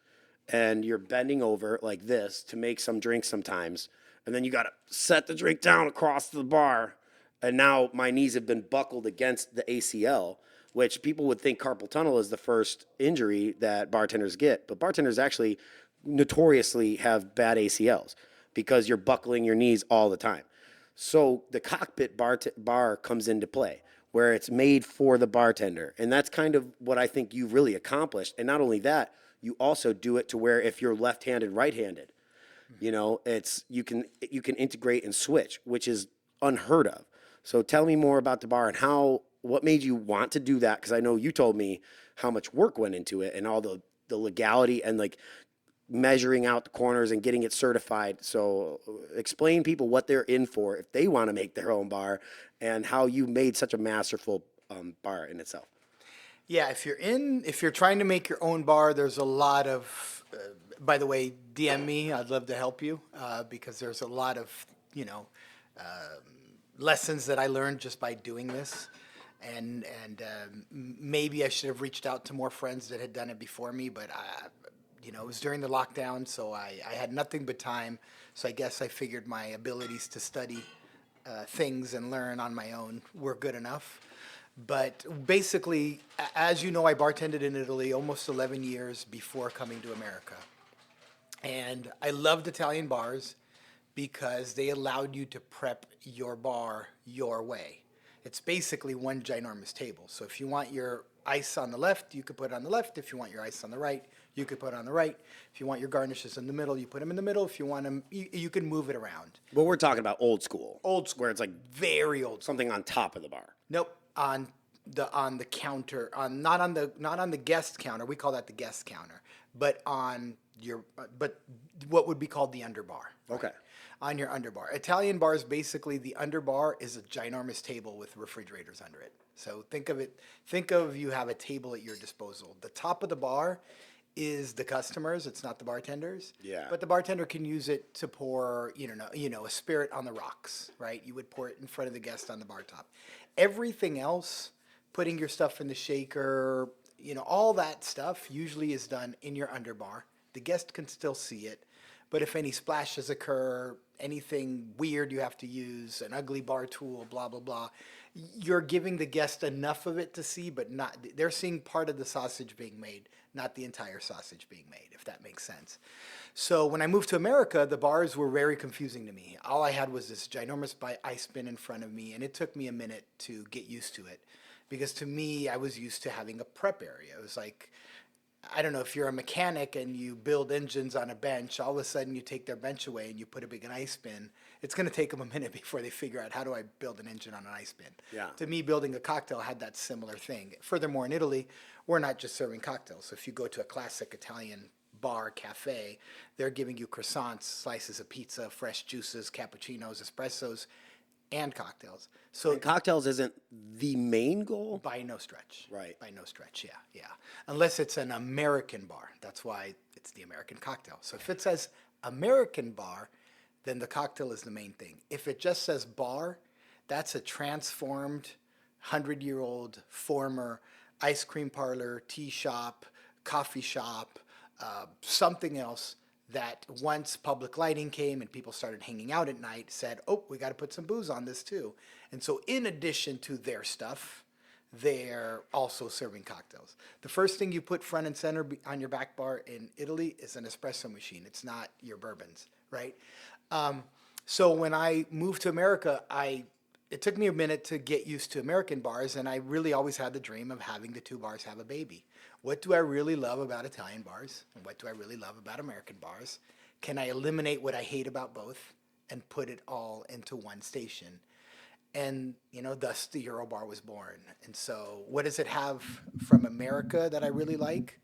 and you're bending over like this to make some drinks sometimes. And then you got to set the drink down across the bar. And now my knees have been buckled against the ACL, which people would think carpal tunnel is the first injury that bartenders get. But bartenders actually notoriously have bad ACLs because you're buckling your knees all the time. So the cockpit bar comes into play, where it's made for the bartender. And that's kind of what I think you've really accomplished. And not only that, you also do it to where if you're left-handed, right-handed, you know, you can integrate and switch, which is unheard of. So tell me more about the bar and what made you want to do that? Because I know you told me how much work went into it and all the legality and like measuring out the corners and getting it certified. So explain people what they're in for if they want to make their own bar and how you made such a masterful bar in itself. Yeah, if you're trying to make your own bar, there's a lot of, by the way, DM me. I'd love to help you because there's a lot of, lessons that I learned just by doing this. And maybe I should have reached out to more friends that had done it before me, but it was during the lockdown, so I had nothing but time. So I guess I figured my abilities to study things and learn on my own were good enough. But basically, as you know, I bartended in Italy almost 11 years before coming to America. And I loved Italian bars because they allowed you to prep your bar your way. It's basically one ginormous table. So if you want your ice on the left, you could put it on the left. If you want your ice on the right, you could put it on the right. If you want your garnishes in the middle, you put them in the middle. If you want them, you can move it around. But we're talking about old school. Old school. Where it's like Very old school. something on top of the bar. Nope, on the counter, not on the guest counter. We call that the guest counter, but but what would be called the underbar. Right? Okay. On your underbar. Italian bars, basically the underbar is a ginormous table with refrigerators under it. So think of you have a table at your disposal. The top of the bar is the customers, it's not the bartenders. Yeah. But the bartender can use it to pour, a spirit on the rocks, right? You would pour it in front of the guest on the bar top. Everything else, putting your stuff in the shaker, all that stuff usually is done in your underbar. The guest can still see it, But if any splashes occur, anything weird you have to use, an ugly bar tool, blah, blah, blah, you're giving the guest enough of it to see, but not, they're seeing part of the sausage being made, not the entire sausage being made, if that makes sense. So when I moved to America, the bars were very confusing to me. All I had was this ginormous ice bin in front of me, and it took me a minute to get used to it. Because to me, I was used to having a prep area. It was like, I don't know, if you're a mechanic and you build engines on a bench, all of a sudden you take their bench away and you put a big ice bin. It's going to take them a minute before they figure out, how do I build an engine on an ice bin? Yeah. To me, building a cocktail had that similar thing. Furthermore, in Italy, we're not just serving cocktails. So if you go to a classic Italian bar, cafe, they're giving you croissants, slices of pizza, fresh juices, cappuccinos, espressos, and cocktails. So And cocktails isn't the main goal? by no stretch. Right. By no stretch, yeah, yeah. Unless it's an American bar. That's why it's the American cocktail. So if it says American bar, then the cocktail is the main thing. If it just says bar, that's a transformed 100-year-old former ice cream parlor, tea shop, coffee shop, something else that once public lighting came and people started hanging out at night, said, oh, we got to put some booze on this too. And so in addition to their stuff, they're also serving cocktails. The first thing you put front and center on your back bar in Italy is an espresso machine. It's not your bourbons, right? So when I moved to America, it took me a minute to get used to American bars, and I really always had the dream of having the two bars have a baby. What do I really love about Italian bars, and what do I really love about American bars? Can I eliminate what I hate about both and put it all into one station? And, thus the EuroBar was born. And so what does it have from America that I really like?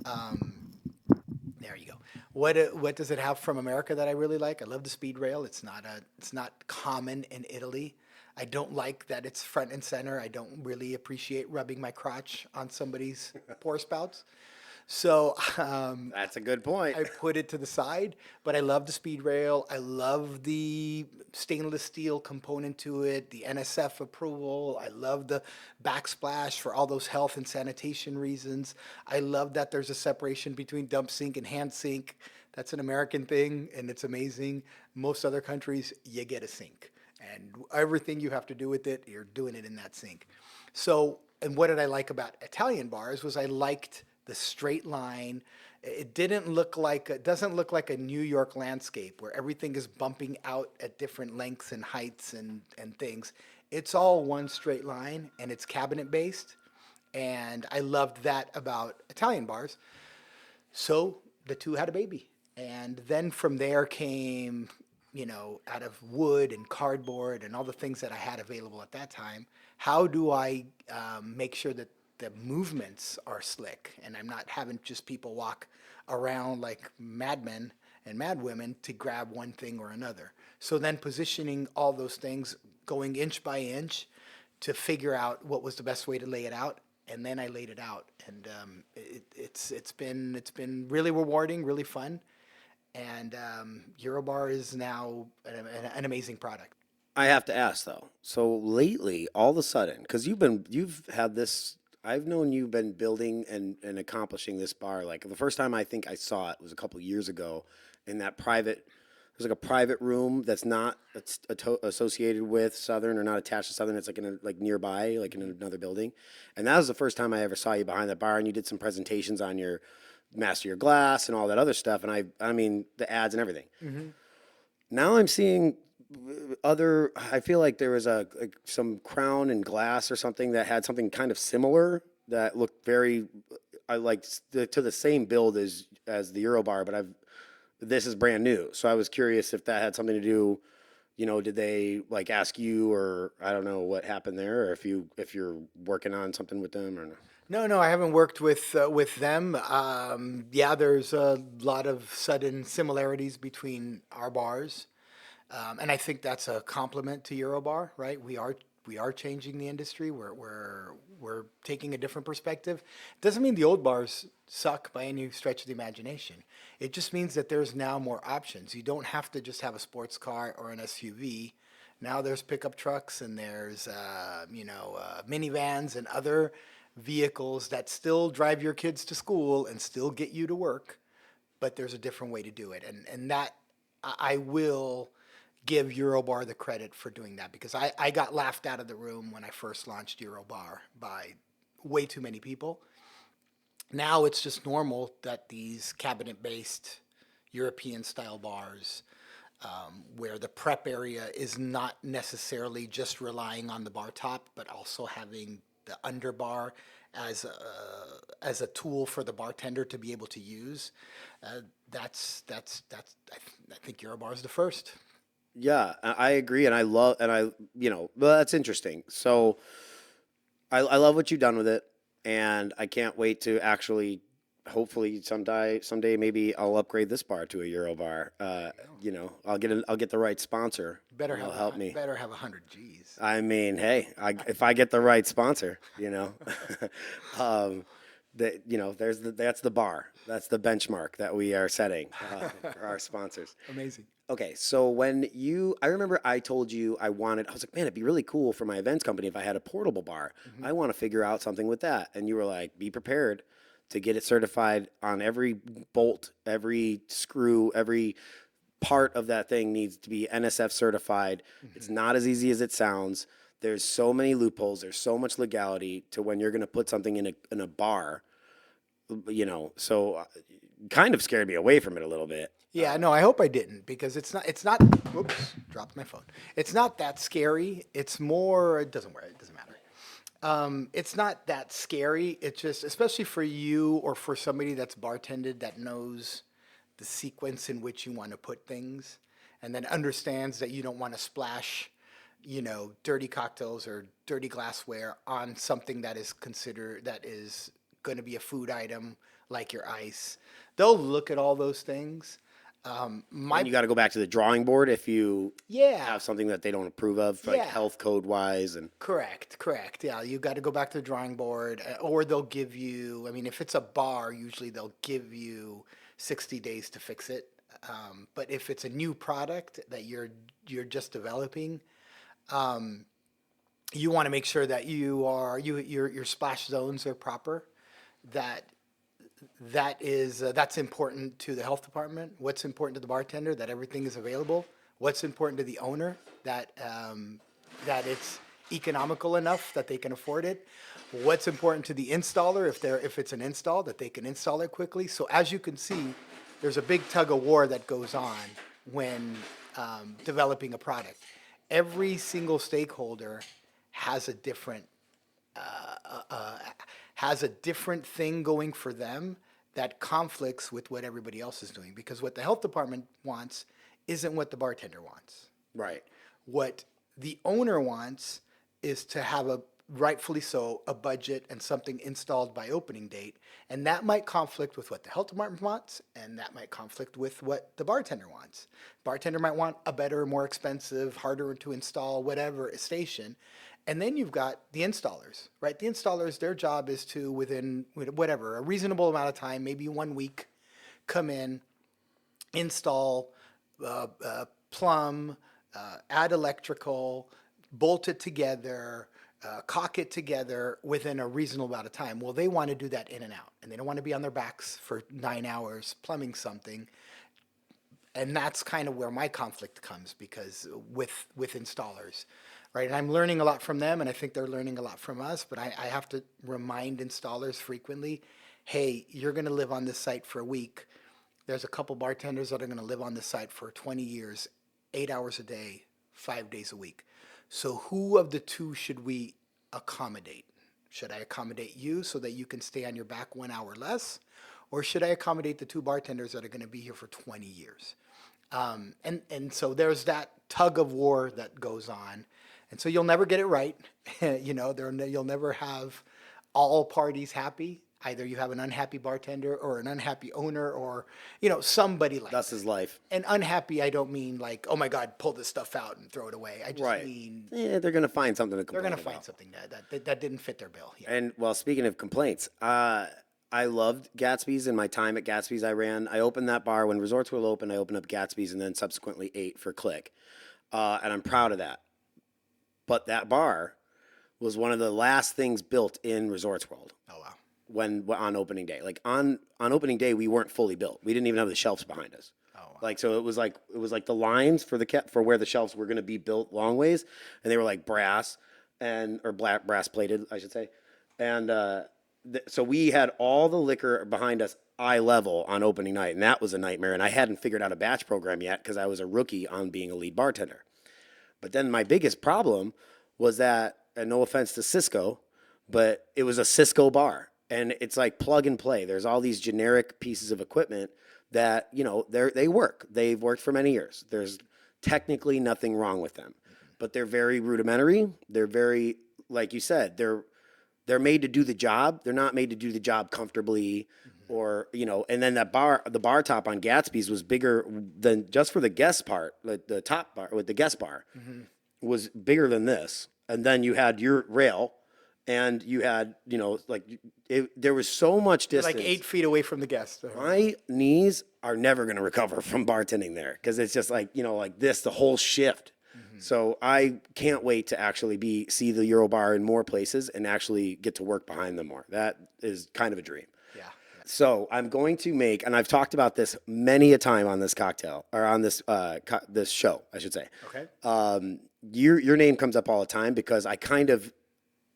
There you go. What does it have from America that I really like? I love the speed rail. It's not common in Italy. I don't like that it's front and center. I don't really appreciate rubbing my crotch on somebody's pour spouts. So That's a good point. I put it to the side, but I love the speed rail. I love the stainless steel component to it, the NSF approval. I love the backsplash for all those health and sanitation reasons. I love that there's a separation between dump sink and hand sink. That's an American thing, and it's amazing. Most other countries, you get a sink. And everything you have to do with it, you're doing it in that sink. So, and what did I like about Italian bars was I liked the straight line. It doesn't look like a New York landscape where everything is bumping out at different lengths and heights and things. It's all one straight line, and it's cabinet based. And I loved that about Italian bars. So the two had a baby. And then from there came, out of wood and cardboard and all the things that I had available at that time, how do I make sure that the movements are slick and I'm not having just people walk around like madmen and madwomen to grab one thing or another. So then positioning all those things, going inch by inch to figure out what was the best way to lay it out. And then I laid it out, and it's been really rewarding, really fun. And EuroBar is now an amazing product. I have to ask though. So lately, all of a sudden, because you've had this, I've known you've been building and accomplishing this bar. Like the first time I think I saw it was a couple years ago in that there's like a private room that's not associated with Southern or not attached to Southern. It's like nearby, like in another building. And that was the first time I ever saw you behind that bar, and you did some presentations on your Master Your Glass and all that other stuff. And I mean the ads and everything. Mm-hmm. Now I'm seeing I feel like there was some crown and glass or something that had something kind of similar that looked very, to the same build as the EuroBar, but this is brand new. So I was curious if that had something to do, did they like ask you, or I don't know what happened there, or if you're working on something with them or not. No, I haven't worked with them. Yeah, there's a lot of sudden similarities between our bars. And I think that's a compliment to EuroBar, right? We are changing the industry. We're taking a different perspective. Doesn't mean the old bars suck by any stretch of the imagination. It just means that there's now more options. You don't have to just have a sports car or an SUV. Now there's pickup trucks, and there's minivans and other vehicles that still drive your kids to school and still get you to work, but there's a different way to do it. And that I will give EuroBar the credit for doing that, because I got laughed out of the room when I first launched EuroBar by way too many people. Now it's just normal that these cabinet-based European-style bars, where the prep area is not necessarily just relying on the bar top, but also having the underbar as a tool for the bartender to be able to use. I think EuroBar is the first. Yeah, I agree, and I love, and I, well, that's interesting. So I love what you've done with it, and I can't wait to actually, hopefully someday maybe I'll upgrade this bar to a Euro bar. I'll get the right sponsor. Better It'll have help me. Better have 100 G's. I mean, hey, if I get the right sponsor, that's the bar. That's the benchmark that we are setting for our sponsors. Amazing. Okay, so I remember I told you I was like, man, it'd be really cool for my events company if I had a portable bar. I want to figure out something with that. And you were like, be prepared to get it certified on every bolt, every screw, every part of that thing needs to be NSF certified. It's not as easy as it sounds. There's so many loopholes. There's so much legality to when you're going to put something in a bar, so kind of scared me away from it a little bit. Yeah, no, I hope I didn't, because it's not, whoops, dropped my phone. It's not that scary. It's more, it doesn't matter. It's not that scary. It's just, especially for you or for somebody that's bartended that knows the sequence in which you want to put things, and then understands that you don't want to splash, dirty cocktails or dirty glassware on something that is going to be a food item like your ice. They'll look at all those things. And you got to go back to the drawing board if you have something that they don't approve of, like health code wise. And Correct. Yeah, you got to go back to the drawing board, or they'll give you. I mean, if it's a bar, usually they'll give you 60 days to fix it. But if it's a new product that you're just developing, you want to make sure that your splash zones are proper. That's important to the health department. What's important to the bartender? That everything is available. What's important to the owner? That it's economical enough that they can afford it. What's important to the installer? If it's an install, that they can install it quickly. So as you can see, there's a big tug of war that goes on when developing a product. Every single stakeholder has a different thing going for them that conflicts with what everybody else is doing, because what the health department wants isn't what the bartender wants. right. What the owner wants is to have rightfully so, a budget and something installed by opening date. And that might conflict with what the health department wants, and that might conflict with what the bartender wants. Bartender might want a better, more expensive, harder to install, whatever station. And then you've got the installers, right? The installers, their job is to, within a reasonable amount of time, maybe 1 week, come in, install, plumb, add electrical, bolt it together, caulk it together within a reasonable amount of time. Well, they want to do that in and out, and they don't want to be on their backs for 9 hours plumbing something. And that's kind of where my conflict comes, because with installers. Right, and I'm learning a lot from them, and I think they're learning a lot from us, but I have to remind installers frequently, hey, you're going to live on this site for a week. There's a couple bartenders that are going to live on this site for 20 years, 8 hours a day, 5 days a week. So who of the two should we accommodate? Should I accommodate you so that you can stay on your back 1 hour less? Or should I accommodate the two bartenders that are going to be here for 20 years? And so there's that tug of war that goes on. And so you'll never get it right. You'll never have all parties happy. Either you have an unhappy bartender or an unhappy owner, or, somebody like That's that. his life. And unhappy, I don't mean like, oh my God, pull this stuff out and throw it away. I just mean they're going to find something to they're complain going to about. find something that didn't fit their bill. Yeah. And well, speaking of complaints, I loved Gatsby's. In my time at Gatsby's, I opened that bar when Resorts World opened. I opened up Gatsby's and then subsequently ate for Click, and I'm proud of that. But that bar was one of the last things built in Resorts World. Oh, wow. on opening day. Like on opening day, we weren't fully built. We didn't even have the shelves behind us. Oh, wow. Like so, it was like the lines for where the shelves were going to be built long ways, and they were like brass or brass plated, I should say, and so we had all the liquor behind us eye level on opening night, and that was a nightmare. And I hadn't figured out a batch program yet because I was a rookie on being a lead bartender. But then my biggest problem was that, and no offense to Cisco, but it was a Cisco bar. And it's like plug and play. There's all these generic pieces of equipment that, they work. They've worked for many years. There's technically nothing wrong with them. But they're very rudimentary. They're very, like you said, they're made to do the job. They're not made to do the job comfortably or, and then the bar top on Gatsby's was bigger than just for the guest part, like the top bar with the guest bar was bigger than this. And then you had your rail and you had, there was so much distance. Like 8 feet away from the guest. My knees are never going to recover from bartending there because it's just like, like this, the whole shift. So I can't wait to actually see the EuroBar in more places and actually get to work behind them more. That is kind of a dream. Yeah. So I'm going to make, and I've talked about this many a time on this cocktail or on this this show, I should say. Okay. Your name comes up all the time because I kind of,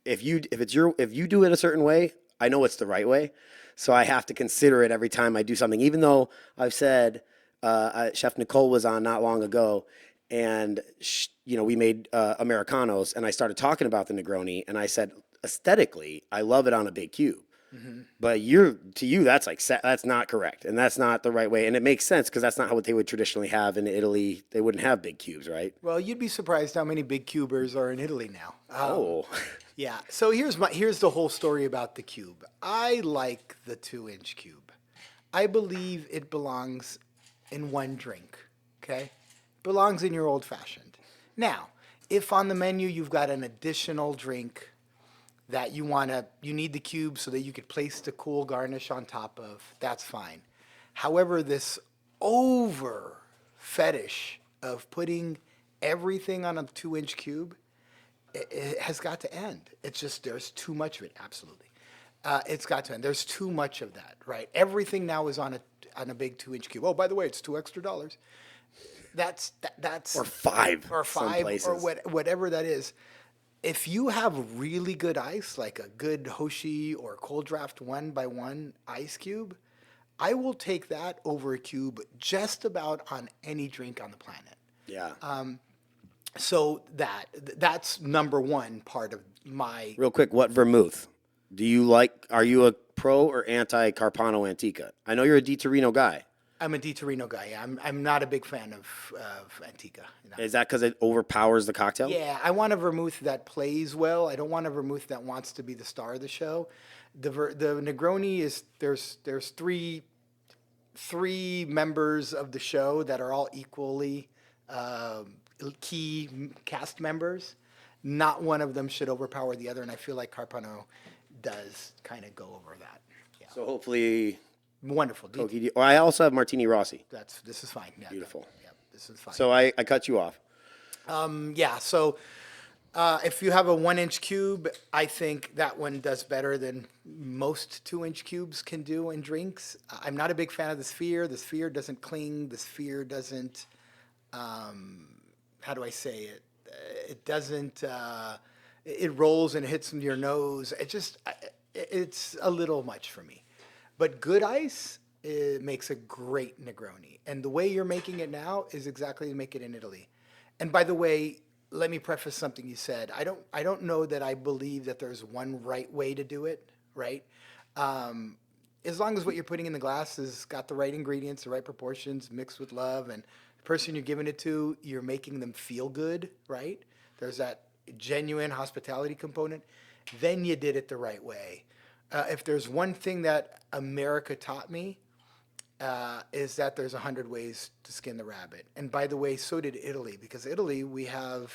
if you do it a certain way, I know it's the right way. So I have to consider it every time I do something, even though I've said Chef Nicole was on not long ago. And, we made Americanos, and I started talking about the Negroni, and I said, aesthetically, I love it on a big cube. But to you, that's that's not correct, and that's not the right way. And it makes sense because that's not what they would traditionally have in Italy. They wouldn't have big cubes, right? Well, you'd be surprised how many big cubers are in Italy now. Oh. Yeah. So here's the whole story about the cube. I like the 2-inch cube. I believe it belongs in one drink. Okay. Belongs in your old fashioned. Now, if on the menu you've got an additional drink that you need the cube so that you could place the cool garnish on top of, that's fine. However, this over fetish of putting everything on a 2-inch cube, it has got to end. It's just, there's too much of it. Absolutely. It's got to end. There's too much of that, right? Everything now is on a big 2-inch cube. Oh, by the way, it's $2 extra. That's Or five or some five or places. whatever that is. If you have really good ice, like a good Hoshi or cold draft 1x1 ice cube, I will take that over a cube just about on any drink on the planet. Yeah. So that's number one part of my. Real quick, what vermouth do you like? Are you a pro or anti Carpano Antica? I know you're a Di Torino guy. I'm a Di Torino guy. Yeah. I'm not a big fan of Antica. Is that because it overpowers the cocktail? Yeah, I want a vermouth that plays well. I don't want a vermouth that wants to be the star of the show. The Negroni is there's three members of the show that are all equally key cast members. Not one of them should overpower the other, and I feel like Carpano does kind of go over that. Yeah. So hopefully, Wonderful. I also have Martini Rossi. This is fine. Yeah, Beautiful. Yeah, this is fine. So I cut you off. Yeah, so if you have a 1-inch cube, I think that one does better than most 2-inch cubes can do in drinks. I'm not a big fan of the sphere. The sphere doesn't cling. The sphere doesn't, how do I say it? It doesn't, it rolls and hits into your nose. It's a little much for me. But good ice, it makes a great Negroni. And the way you're making it now is exactly to make it in Italy. And by the way, let me preface something you said. I don't know that I believe that there's one right way to do it, right? As long as what you're putting in the glass has got the right ingredients, the right proportions, mixed with love, and the person you're giving it to, you're making them feel good, right? There's that genuine hospitality component. Then you did it the right way. If there's one thing that America taught me, is that there's 100 ways to skin the rabbit. And by the way, so did Italy, because Italy, we have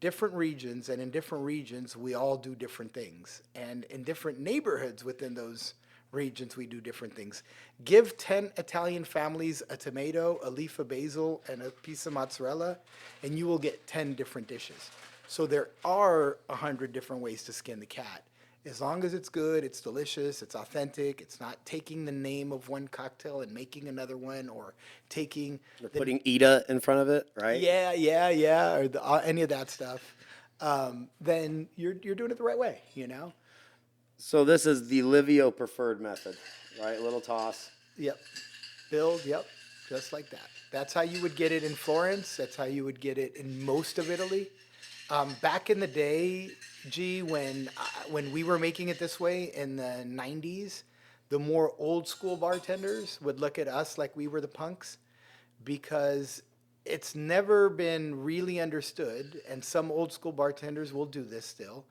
different regions, and in different regions, we all do different things. And in different neighborhoods within those regions, we do different things. Give 10 Italian families a tomato, a leaf of basil, and a piece of mozzarella, and you will get 10 different dishes. So there are 100 different ways to skin the cat. As long as it's good, it's delicious, it's authentic, it's not taking the name of one cocktail and making another one, or taking Or putting Ida in front of it, right? yeah, or any of that stuff, then you're doing it the right way, you know? So this is the Livio preferred method, right? Little toss. Yep. Build, yep, just like that. That's how you would get it in Florence. That's how you would get it in most of Italy. Back in the day, G, when we were making it this way in the 90s, the more old school bartenders would look at us like we were the punks because it's never been really understood, and some old school bartenders will do this still,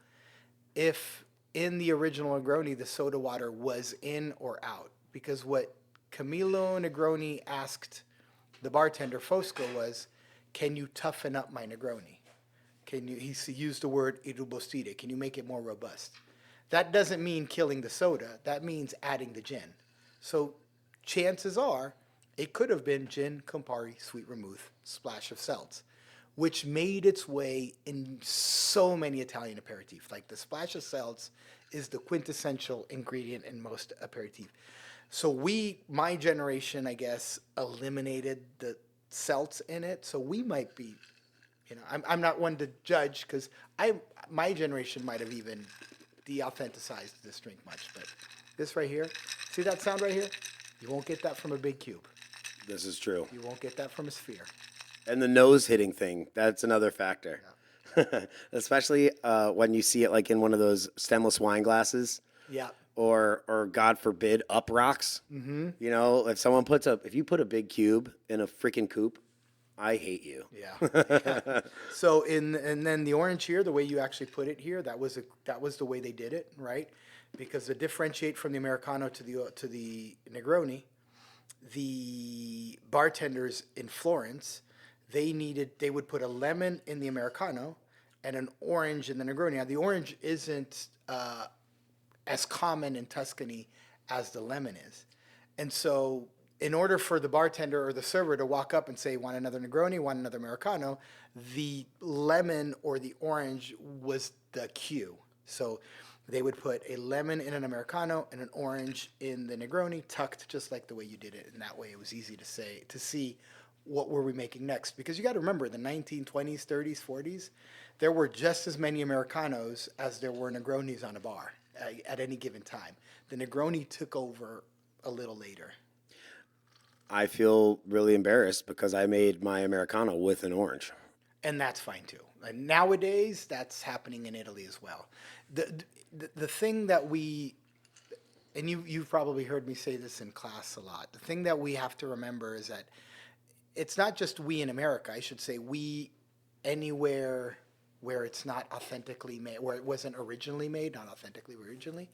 if in the original Negroni the soda water was in or out. Because what Camillo Negroni asked the bartender Fosco was, can you toughen up my Negroni? He used the word irrobustire, can you make it more robust? That doesn't mean killing the soda, that means adding the gin. So chances are it could have been gin, Campari, sweet vermouth, splash of seltz, which made its way in so many Italian aperitifs. Like the splash of seltz is the quintessential ingredient in most aperitif. So my generation, I guess, eliminated the seltz in it. So we might be, I'm not one to judge because my generation might have even de-authenticized this drink much. But this right here, see that sound right here? You won't get that from a big cube. This is true. You won't get that from a sphere. And the nose hitting thing, that's another factor. Especially when you see it like in one of those stemless wine glasses. Yeah. Or God forbid, up rocks. Mm-hmm. You know, if you put a big cube in a freaking coupe, I hate you. Yeah. So and then the orange here, the way you actually put it here, that was the way they did it, right? Because to differentiate from the Americano to the Negroni, the bartenders in Florence, they would put a lemon in the Americano and an orange in the Negroni. Now the orange isn't as common in Tuscany as the lemon is. And so in order for the bartender or the server to walk up and say, want another Negroni, want another Americano, the lemon or the orange was the cue. So they would put a lemon in an Americano and an orange in the Negroni, tucked just like the way you did it. And that way it was easy to see what were we making next. Because you got to remember, the 1920s, 30s, 40s, there were just as many Americanos as there were Negronis on a bar at any given time. The Negroni took over a little later. I feel really embarrassed because I made my Americano with an orange. And that's fine too. And nowadays, that's happening in Italy as well. The thing that and you've probably heard me say this in class a lot, the thing that we have to remember is that it's not just we in America, I should say we anywhere where it's not authentically made, where it wasn't originally made, not authentically originally.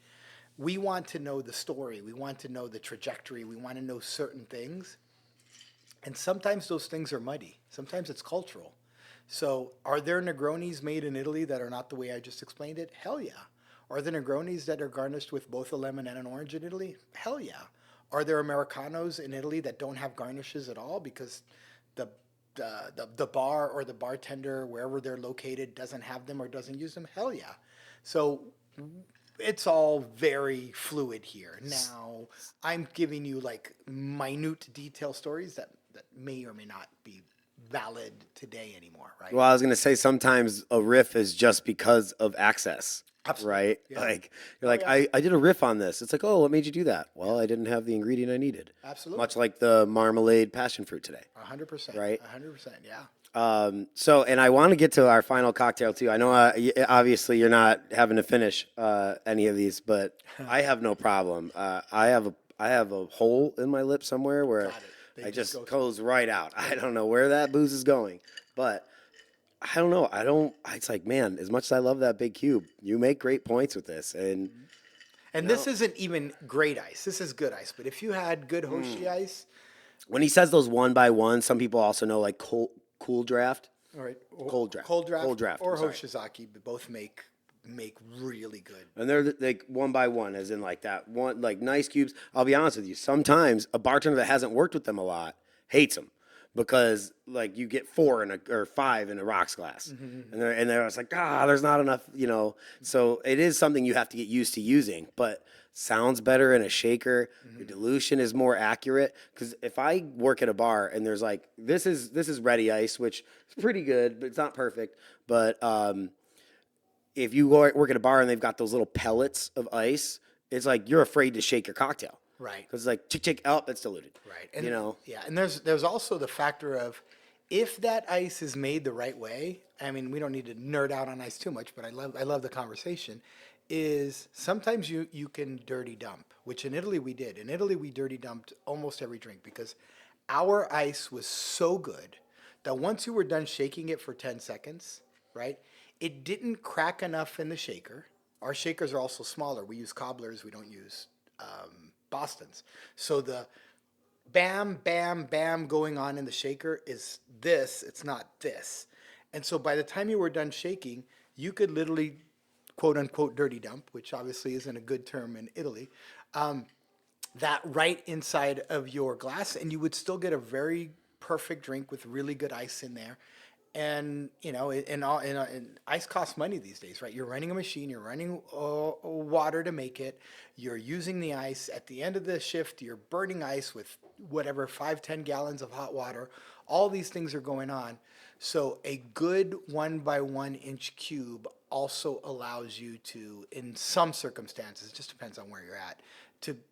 We want to know the story. We want to know the trajectory. We want to know certain things. And sometimes those things are muddy. Sometimes it's cultural. So are there Negronis made in Italy that are not the way I just explained it? Hell yeah. Are there Negronis that are garnished with both a lemon and an orange in Italy? Hell yeah. Are there Americanos in Italy that don't have garnishes at all because the bar or the bartender, wherever they're located, doesn't have them or doesn't use them? Hell yeah. So it's all very fluid here. Now, I'm giving you like minute detail stories that may or may not be valid today anymore, right? Well, I was going to say sometimes a riff is just because of access. Absolutely. Right? Yeah. Like, you're like, I did a riff on this. It's like, oh, what made you do that? Well, I didn't have the ingredient I needed. Absolutely. Much like the marmalade passion fruit today. 100%. Right? 100%, yeah. So, and I want to get to our final cocktail too. I know, obviously, you're not having to finish any of these, but I have no problem. I have a hole in my lip somewhere where I just goes right out. I don't know where that booze is going, but I don't know. It's like, man, as much as I love that big cube, you make great points with this, and this isn't even great ice. This is good ice. But if you had good Hoshi ice, when he says those one by one, some people also know like cool draft. all right, Cold draft. cold draft, or I'm sorry. Hoshizaki, but both make really good. And they're like one by one, as in like that one, like nice cubes. I'll be honest with you. Sometimes a bartender that hasn't worked with them a lot hates them because like you get 4 in a or 5 in a rocks glass, and they're just like, there's not enough, So it is something you have to get used to using, but sounds better in a shaker. Your dilution is more accurate, because if I work at a bar and there's like this is ready ice, which is pretty good, but it's not perfect. But if you work at a bar and they've got those little pellets of ice, it's like you're afraid to shake your cocktail. Right. Because like chick, oh, it's diluted. Right. And yeah, and there's also the factor of if that ice is made the right way. I mean, we don't need to nerd out on ice too much, but I love the conversation. Is sometimes you can dirty dump, which in Italy we did. In Italy we dirty dumped almost every drink because our ice was so good that once you were done shaking it for 10 seconds, right? It didn't crack enough in the shaker. Our shakers are also smaller. We use cobblers. We don't use Bostons. So the bam, bam, bam going on in the shaker is this. It's not this. And so by the time you were done shaking, you could literally, quote unquote, dirty dump, which obviously isn't a good term in Italy, that right inside of your glass, and you would still get a very perfect drink with really good ice in there. And and ice costs money these days, right? You're running a machine, you're running water to make it, you're using the ice. At the end of the shift, you're burning ice with whatever 5-10 gallons of hot water. All these things are going on. So a good 1 by 1 inch cube also allows you to, in some circumstances, just depends on where you're at,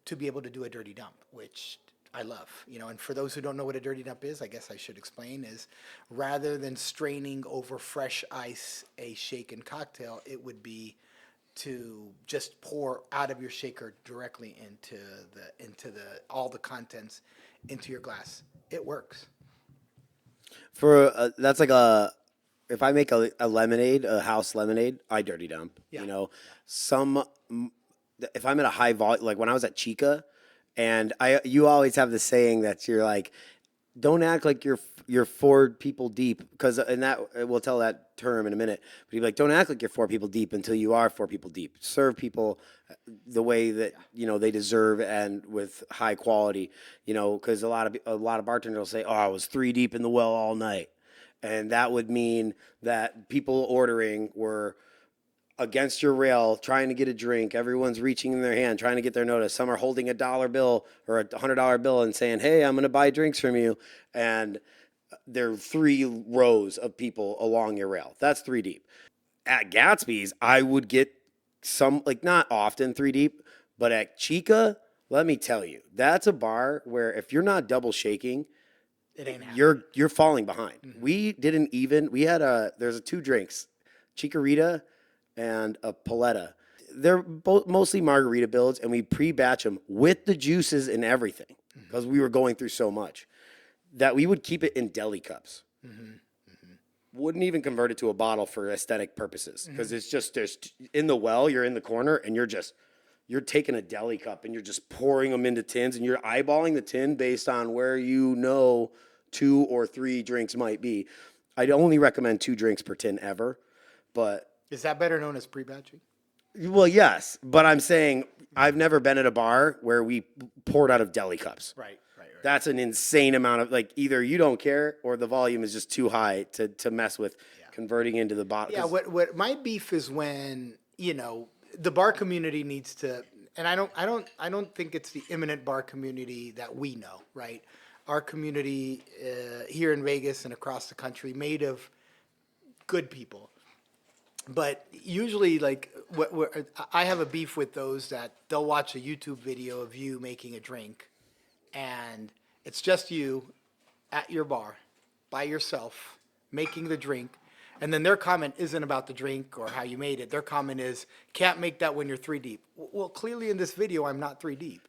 to be able to do a dirty dump, which I love, and for those who don't know what a dirty dump is, I guess I should explain, is rather than straining over fresh ice a shaken cocktail, it would be to just pour out of your shaker directly into all the contents into your glass. It works. That's like if I make a lemonade, a house lemonade, I dirty dump. Yeah. If I'm at a high volume, like when I was at Chica, and you always have the saying that you're like, don't act like you're 4 people deep, because and that we'll tell that term in a minute. But you're like, don't act like you're 4 people deep until you are 4 people deep. Serve people the way that they deserve and with high quality. Because a lot of bartenders will say, oh, I was 3 deep in the well all night, and that would mean that people ordering were against your rail, trying to get a drink. Everyone's reaching in their hand, trying to get their notice. Some are holding a $1 bill or a $100 bill and saying, hey, I'm going to buy drinks from you. And there are 3 rows of people along your rail. That's 3 deep. At Gatsby's, I would get some, like not often 3 deep, but at Chica, let me tell you, that's a bar where if you're not double shaking, It ain't happening. you're falling behind. We there's 2 drinks, Chikorita and a Paletta. They're both mostly margarita builds, and we pre-batch them with the juices and everything because we were going through so much that we would keep it in deli cups. Wouldn't even convert it to a bottle for aesthetic purposes because it's just in the well, you're in the corner, and you're taking a deli cup and you're just pouring them into tins, and you're eyeballing the tin based on where 2 or 3 drinks might be. I'd only recommend 2 drinks per tin ever, but Is that better known as pre-batching? well, yes, but I'm saying I've never been at a bar where we poured out of deli cups. Right. That's an insane amount of, like, either you don't care or the volume is just too high to mess with converting into the bottle. Yeah, what my beef is when, the bar community needs to, and I don't think it's the imminent bar community that we know, right? Our community here in Vegas and across the country made of good people. But usually, like, I have a beef with those that they'll watch a YouTube video of you making a drink, and it's just you at your bar by yourself making the drink, and then their comment isn't about the drink or how you made it. Their comment is, "Can't make that when you're 3 deep." Well, clearly in this video, I'm not 3 deep.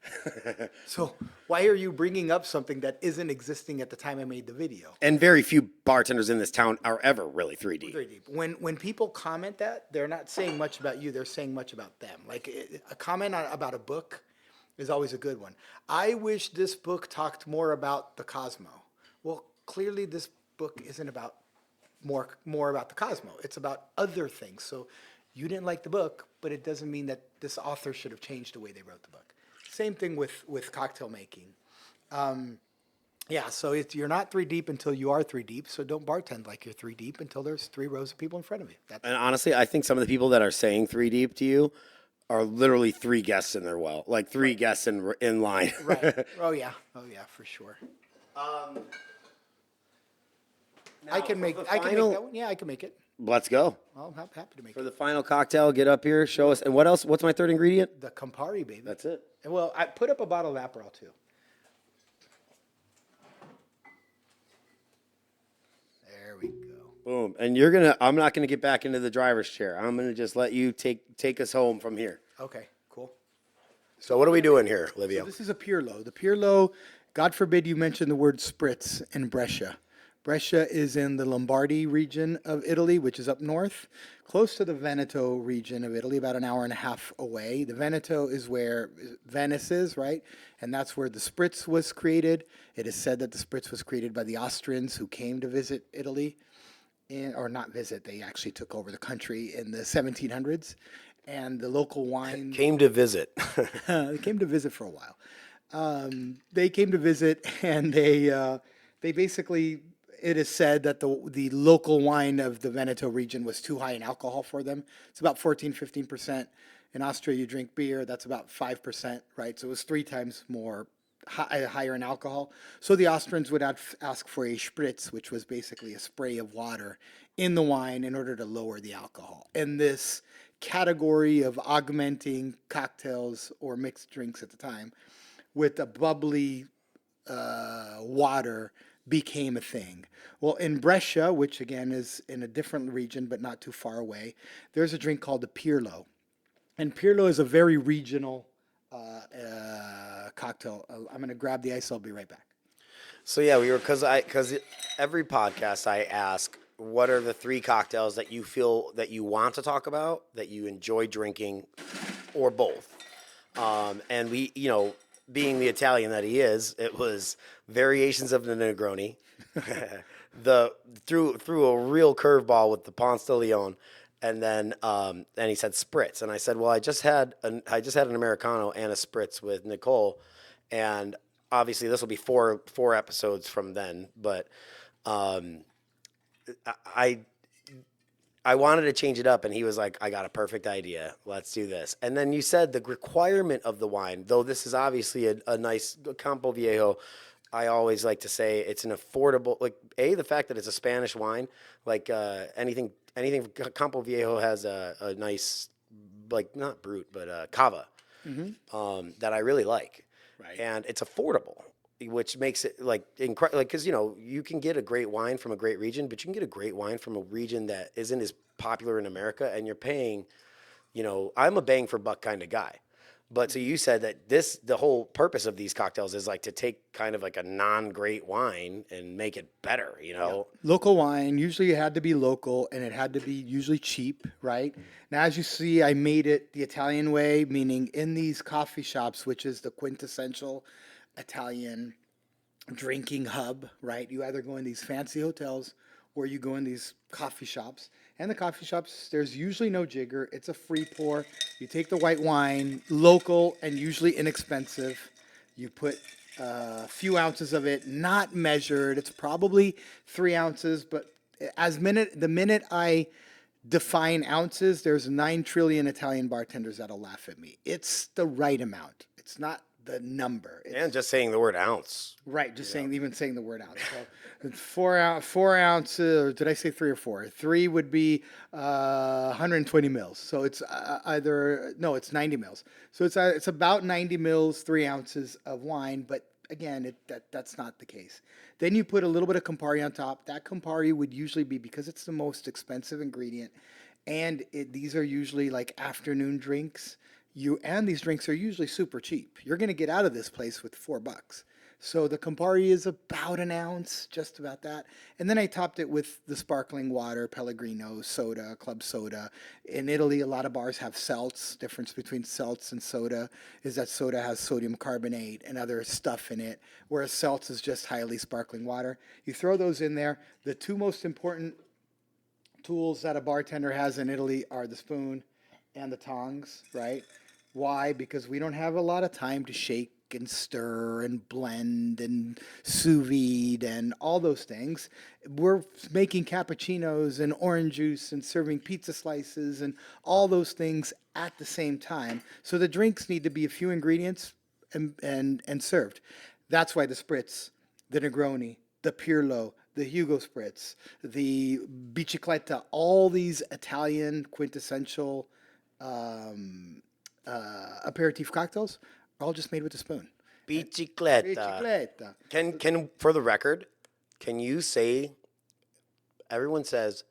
So why are you bringing up something that isn't existing at the time I made the video? And very few bartenders in this town are ever really 3 deep. 3 deep. When people comment that, they're not saying much about you. They're saying much about them. Like a comment about a book is always a good one. I wish this book talked more about the Cosmo. Well, clearly this book isn't about more about the Cosmo. It's about other things. So you didn't like the book, but it doesn't mean that this author should have changed the way they wrote the book. Same thing with cocktail making. Yeah, so you're not three deep until you are three deep. So don't bartend like you're three deep until there's 3 rows of people in front of you. That's And honestly, I think some of the people that are saying three deep to you are literally three guests in their well, like three guests in line. right. Oh yeah, for sure. I can make that one. Yeah, I can make it. Let's go. Well, I'm happy to make For it. the final cocktail, get up here, show us. And what else? What's my third ingredient? The Campari, baby. That's it. And well, I put up a bottle of Aperol too. There we go. Boom. And I'm not gonna get back into the driver's chair. I'm gonna just let you take us home from here. Okay, cool. So what are we doing here, So Livio? this is a Pirlo. The Pirlo, God forbid you mention the word spritz in Brescia. Brescia is in the Lombardy region of Italy, which is up north, close to the Veneto region of Italy, about an hour and a half away. The Veneto is where Venice is, right? And that's where the spritz was created. It is said that the spritz was created by the Austrians who came to visit Italy, or not visit, they actually took over the country in the 1700s. And the local wine Came to visit. they came to visit for a while. They came to visit, and they basically. It is said that the local wine of the Veneto region was too high in alcohol for them. It's about 14-15%. In Austria, you drink beer, that's about 5%, right? So it was 3 times more higher in alcohol. So the Austrians would ask for a spritz, which was basically a spray of water in the wine in order to lower the alcohol. And this category of augmenting cocktails or mixed drinks at the time with a bubbly water became a thing. Well, in Brescia, which again is in a different region but not too far away, there's a drink called the Pirlo. And Pirlo is a very regional cocktail. I'm going to grab the ice. I'll be right back. So yeah, because every podcast I ask, what are the 3 cocktails that you feel that you want to talk about, that you enjoy drinking, or both? And we, being the Italian that he is, it was variations of the Negroni, threw a real curveball with the Ponce de Leon, and then he said spritz, and I said, well, I just had an Americano and a spritz with Nicole, and obviously this will be four episodes from then, but I wanted to change it up, and he was like, I got a perfect idea. Let's do this. And then you said the requirement of the wine, though this is obviously a nice Campo Viejo, I always like to say it's an affordable, like, the fact that it's a Spanish wine, like anything Campo Viejo has a nice, like, not brut, but cava that I really like. Right. And it's affordable, which makes it like incredible. Like, because you can get a great wine from a great region, but you can get a great wine from a region that isn't as popular in America, and you're paying. I'm a bang for buck kind of guy, but so you said that the whole purpose of these cocktails is like to take kind of like a non-great wine and make it better. Local wine, usually it had to be local, and it had to be usually cheap, right? Now, as you see, I made it the Italian way, meaning in these coffee shops, which is the quintessential Italian drinking hub, right? You either go in these fancy hotels or you go in these coffee shops. And the coffee shops, there's usually no jigger. It's a free pour. You take the white wine, local and usually inexpensive. You put a few ounces of it, not measured. It's probably 3 ounces, but the minute I define ounces, there's 9 trillion Italian bartenders that'll laugh at me. It's the right amount. It's not the number. And just saying the word ounce. Right, just saying the word ounce. So it's 4 ounces, or did I say 3 or 4? 3 would be 120 mils. So it's it's 90 mils. So it's about 90 mils, 3 ounces of wine. But again, that's not the case. Then you put a little bit of Campari on top. That Campari would usually be, because it's the most expensive ingredient, and these are usually like afternoon drinks. These drinks are usually super cheap. You're going to get out of this place with $4. So the Campari is about an ounce, just about that. And then I topped it with the sparkling water, Pellegrino, soda, club soda. In Italy, a lot of bars have seltz. Difference between seltz and soda is that soda has sodium carbonate and other stuff in it, whereas seltz is just highly sparkling water. You throw those in there. The 2 most important tools that a bartender has in Italy are the spoon and the tongs, right? Why? Because we don't have a lot of time to shake and stir and blend and sous vide and all those things. We're making cappuccinos and orange juice and serving pizza slices and all those things at the same time. So the drinks need to be a few ingredients and served. That's why the spritz, the Negroni, the Pirlo, the Hugo Spritz, the Bicicletta, all these Italian quintessential aperitif cocktails are all just made with a spoon. Bicicletta. Bicicletta. Can for the record, can you say? Everyone says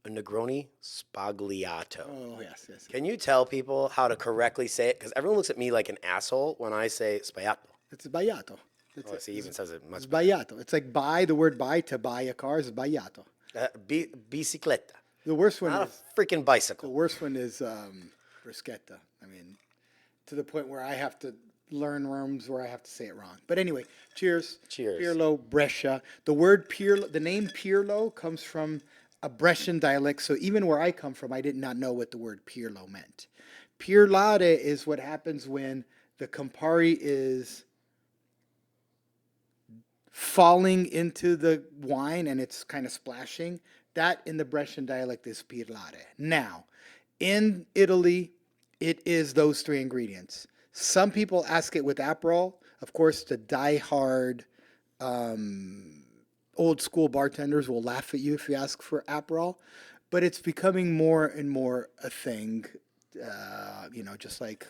a Negroni Sbagliato. Oh, yes, yes. Can you tell people how to correctly say it? Because everyone looks at me like an asshole when I say Sbagliato. It's sbagliato. That's Oh, it. see, he even says it much. Sbagliato. It's like buy, the word buy, to buy a car is sbagliato. Bicicletta. The worst one Not is, a freaking the bicycle. worst one is bruschetta. I mean, to the point where I have to learn rooms where I have to say it wrong. But anyway, cheers. Cheers. Pirlo, Brescia. The word Pirlo, the name Pirlo comes from a Brescian dialect. So even where I come from, I did not know what the word Pirlo meant. Pirlade is what happens when the Campari is falling into the wine and it's kind of splashing. That in the Brescian dialect is pirlade. Now, in Italy, it is those three ingredients. Some people ask it with Aperol. Of course, the die-hard old school bartenders will laugh at you if you ask for Aperol, but it's becoming more and more a thing. Just like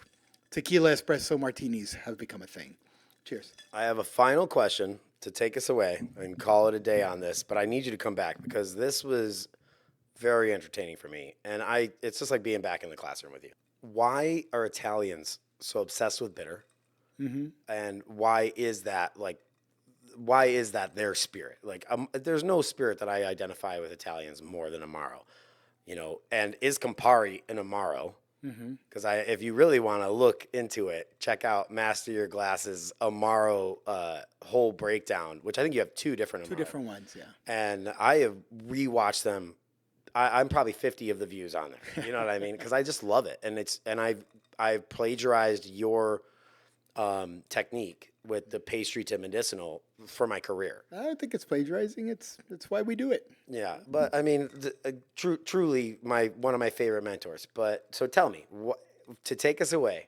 tequila espresso martinis have become a thing. Cheers. I have a final question to take us away and call it a day on this, but I need you to come back because this was very entertaining for me. And it's just like being back in the classroom with you. Why are Italians so obsessed with bitter? Mm-hmm. And why is that their spirit? Like, there's no spirit that I identify with Italians more than Amaro, and is Campari an Amaro? Because if you really want to look into it, check out Master Your Glass's Amaro whole breakdown, which I think you have two different Amaro. Two different ones, yeah. And I have rewatched them. I'm probably 50 of the views on there. You know what I mean? Because I just love it, and I've plagiarized your technique with the pastry to medicinal for my career. I don't think it's plagiarizing. It's why we do it. Yeah, but I mean, truly, one of my favorite mentors. But so tell me, to take us away,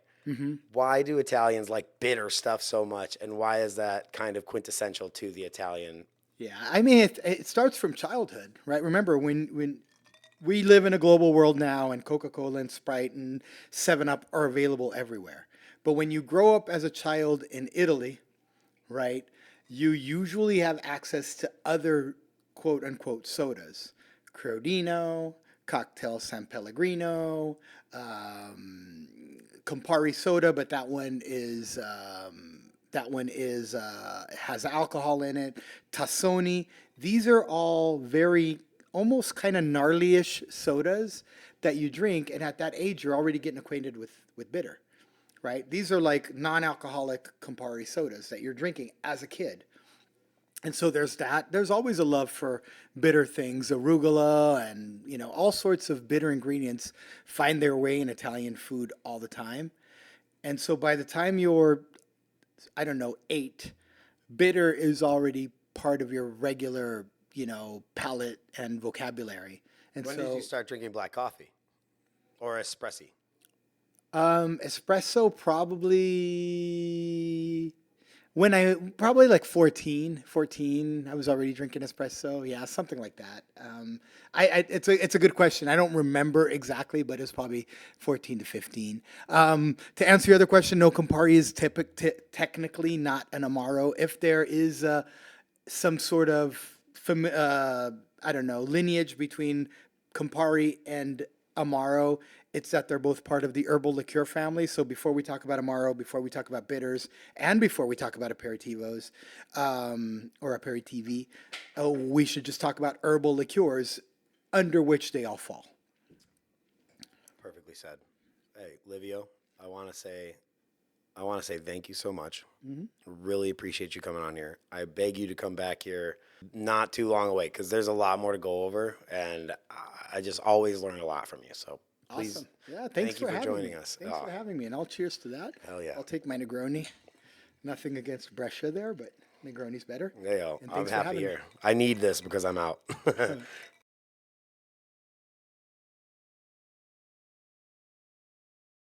why do Italians like bitter stuff so much, and why is that kind of quintessential to the Italian? Yeah, I mean, it starts from childhood, right? Remember, when we live in a global world now, and Coca-Cola and Sprite and 7-Up are available everywhere. But when you grow up as a child in Italy, right, you usually have access to other quote-unquote sodas. Crodino, Cocktail San Pellegrino, Campari soda, but that one has alcohol in it. Tassoni. These are all very almost kind of gnarly-ish sodas that you drink, and at that age, you're already getting acquainted with bitter. Right? These are like non-alcoholic Campari sodas that you're drinking as a kid. And so there's that. There's always a love for bitter things. Arugula and, all sorts of bitter ingredients find their way in Italian food all the time. And so by the time you're, 8, bitter is already part of your regular, palate and vocabulary. And When so, did you start drinking black coffee or espresso? Espresso probably like 14, I was already drinking espresso. Yeah, something like that. It's a good question. I don't remember exactly, but it's probably 14 to 15. To answer your other question, no, Campari is technically not an Amaro. If there is some sort of lineage between Campari and Amaro, it's that they're both part of the herbal liqueur family. So before we talk about Amaro, before we talk about bitters, and before we talk about aperitivos or aperitivi, we should just talk about herbal liqueurs under which they all fall. Perfectly said. Hey, Livio, I want to say thank you so much. Really appreciate you coming on here. I beg you to come back here not too long away because there's a lot more to go over, and I just always learn a lot from you. So please, Awesome. Yeah, thank you for joining me. us. Thanks for having me, and I'll cheers to that. Hell yeah. I'll take my Negroni. Nothing against Brescia there, but Negroni's better. Yo, And I'm thanks for happy having me. here. I need this because I'm out.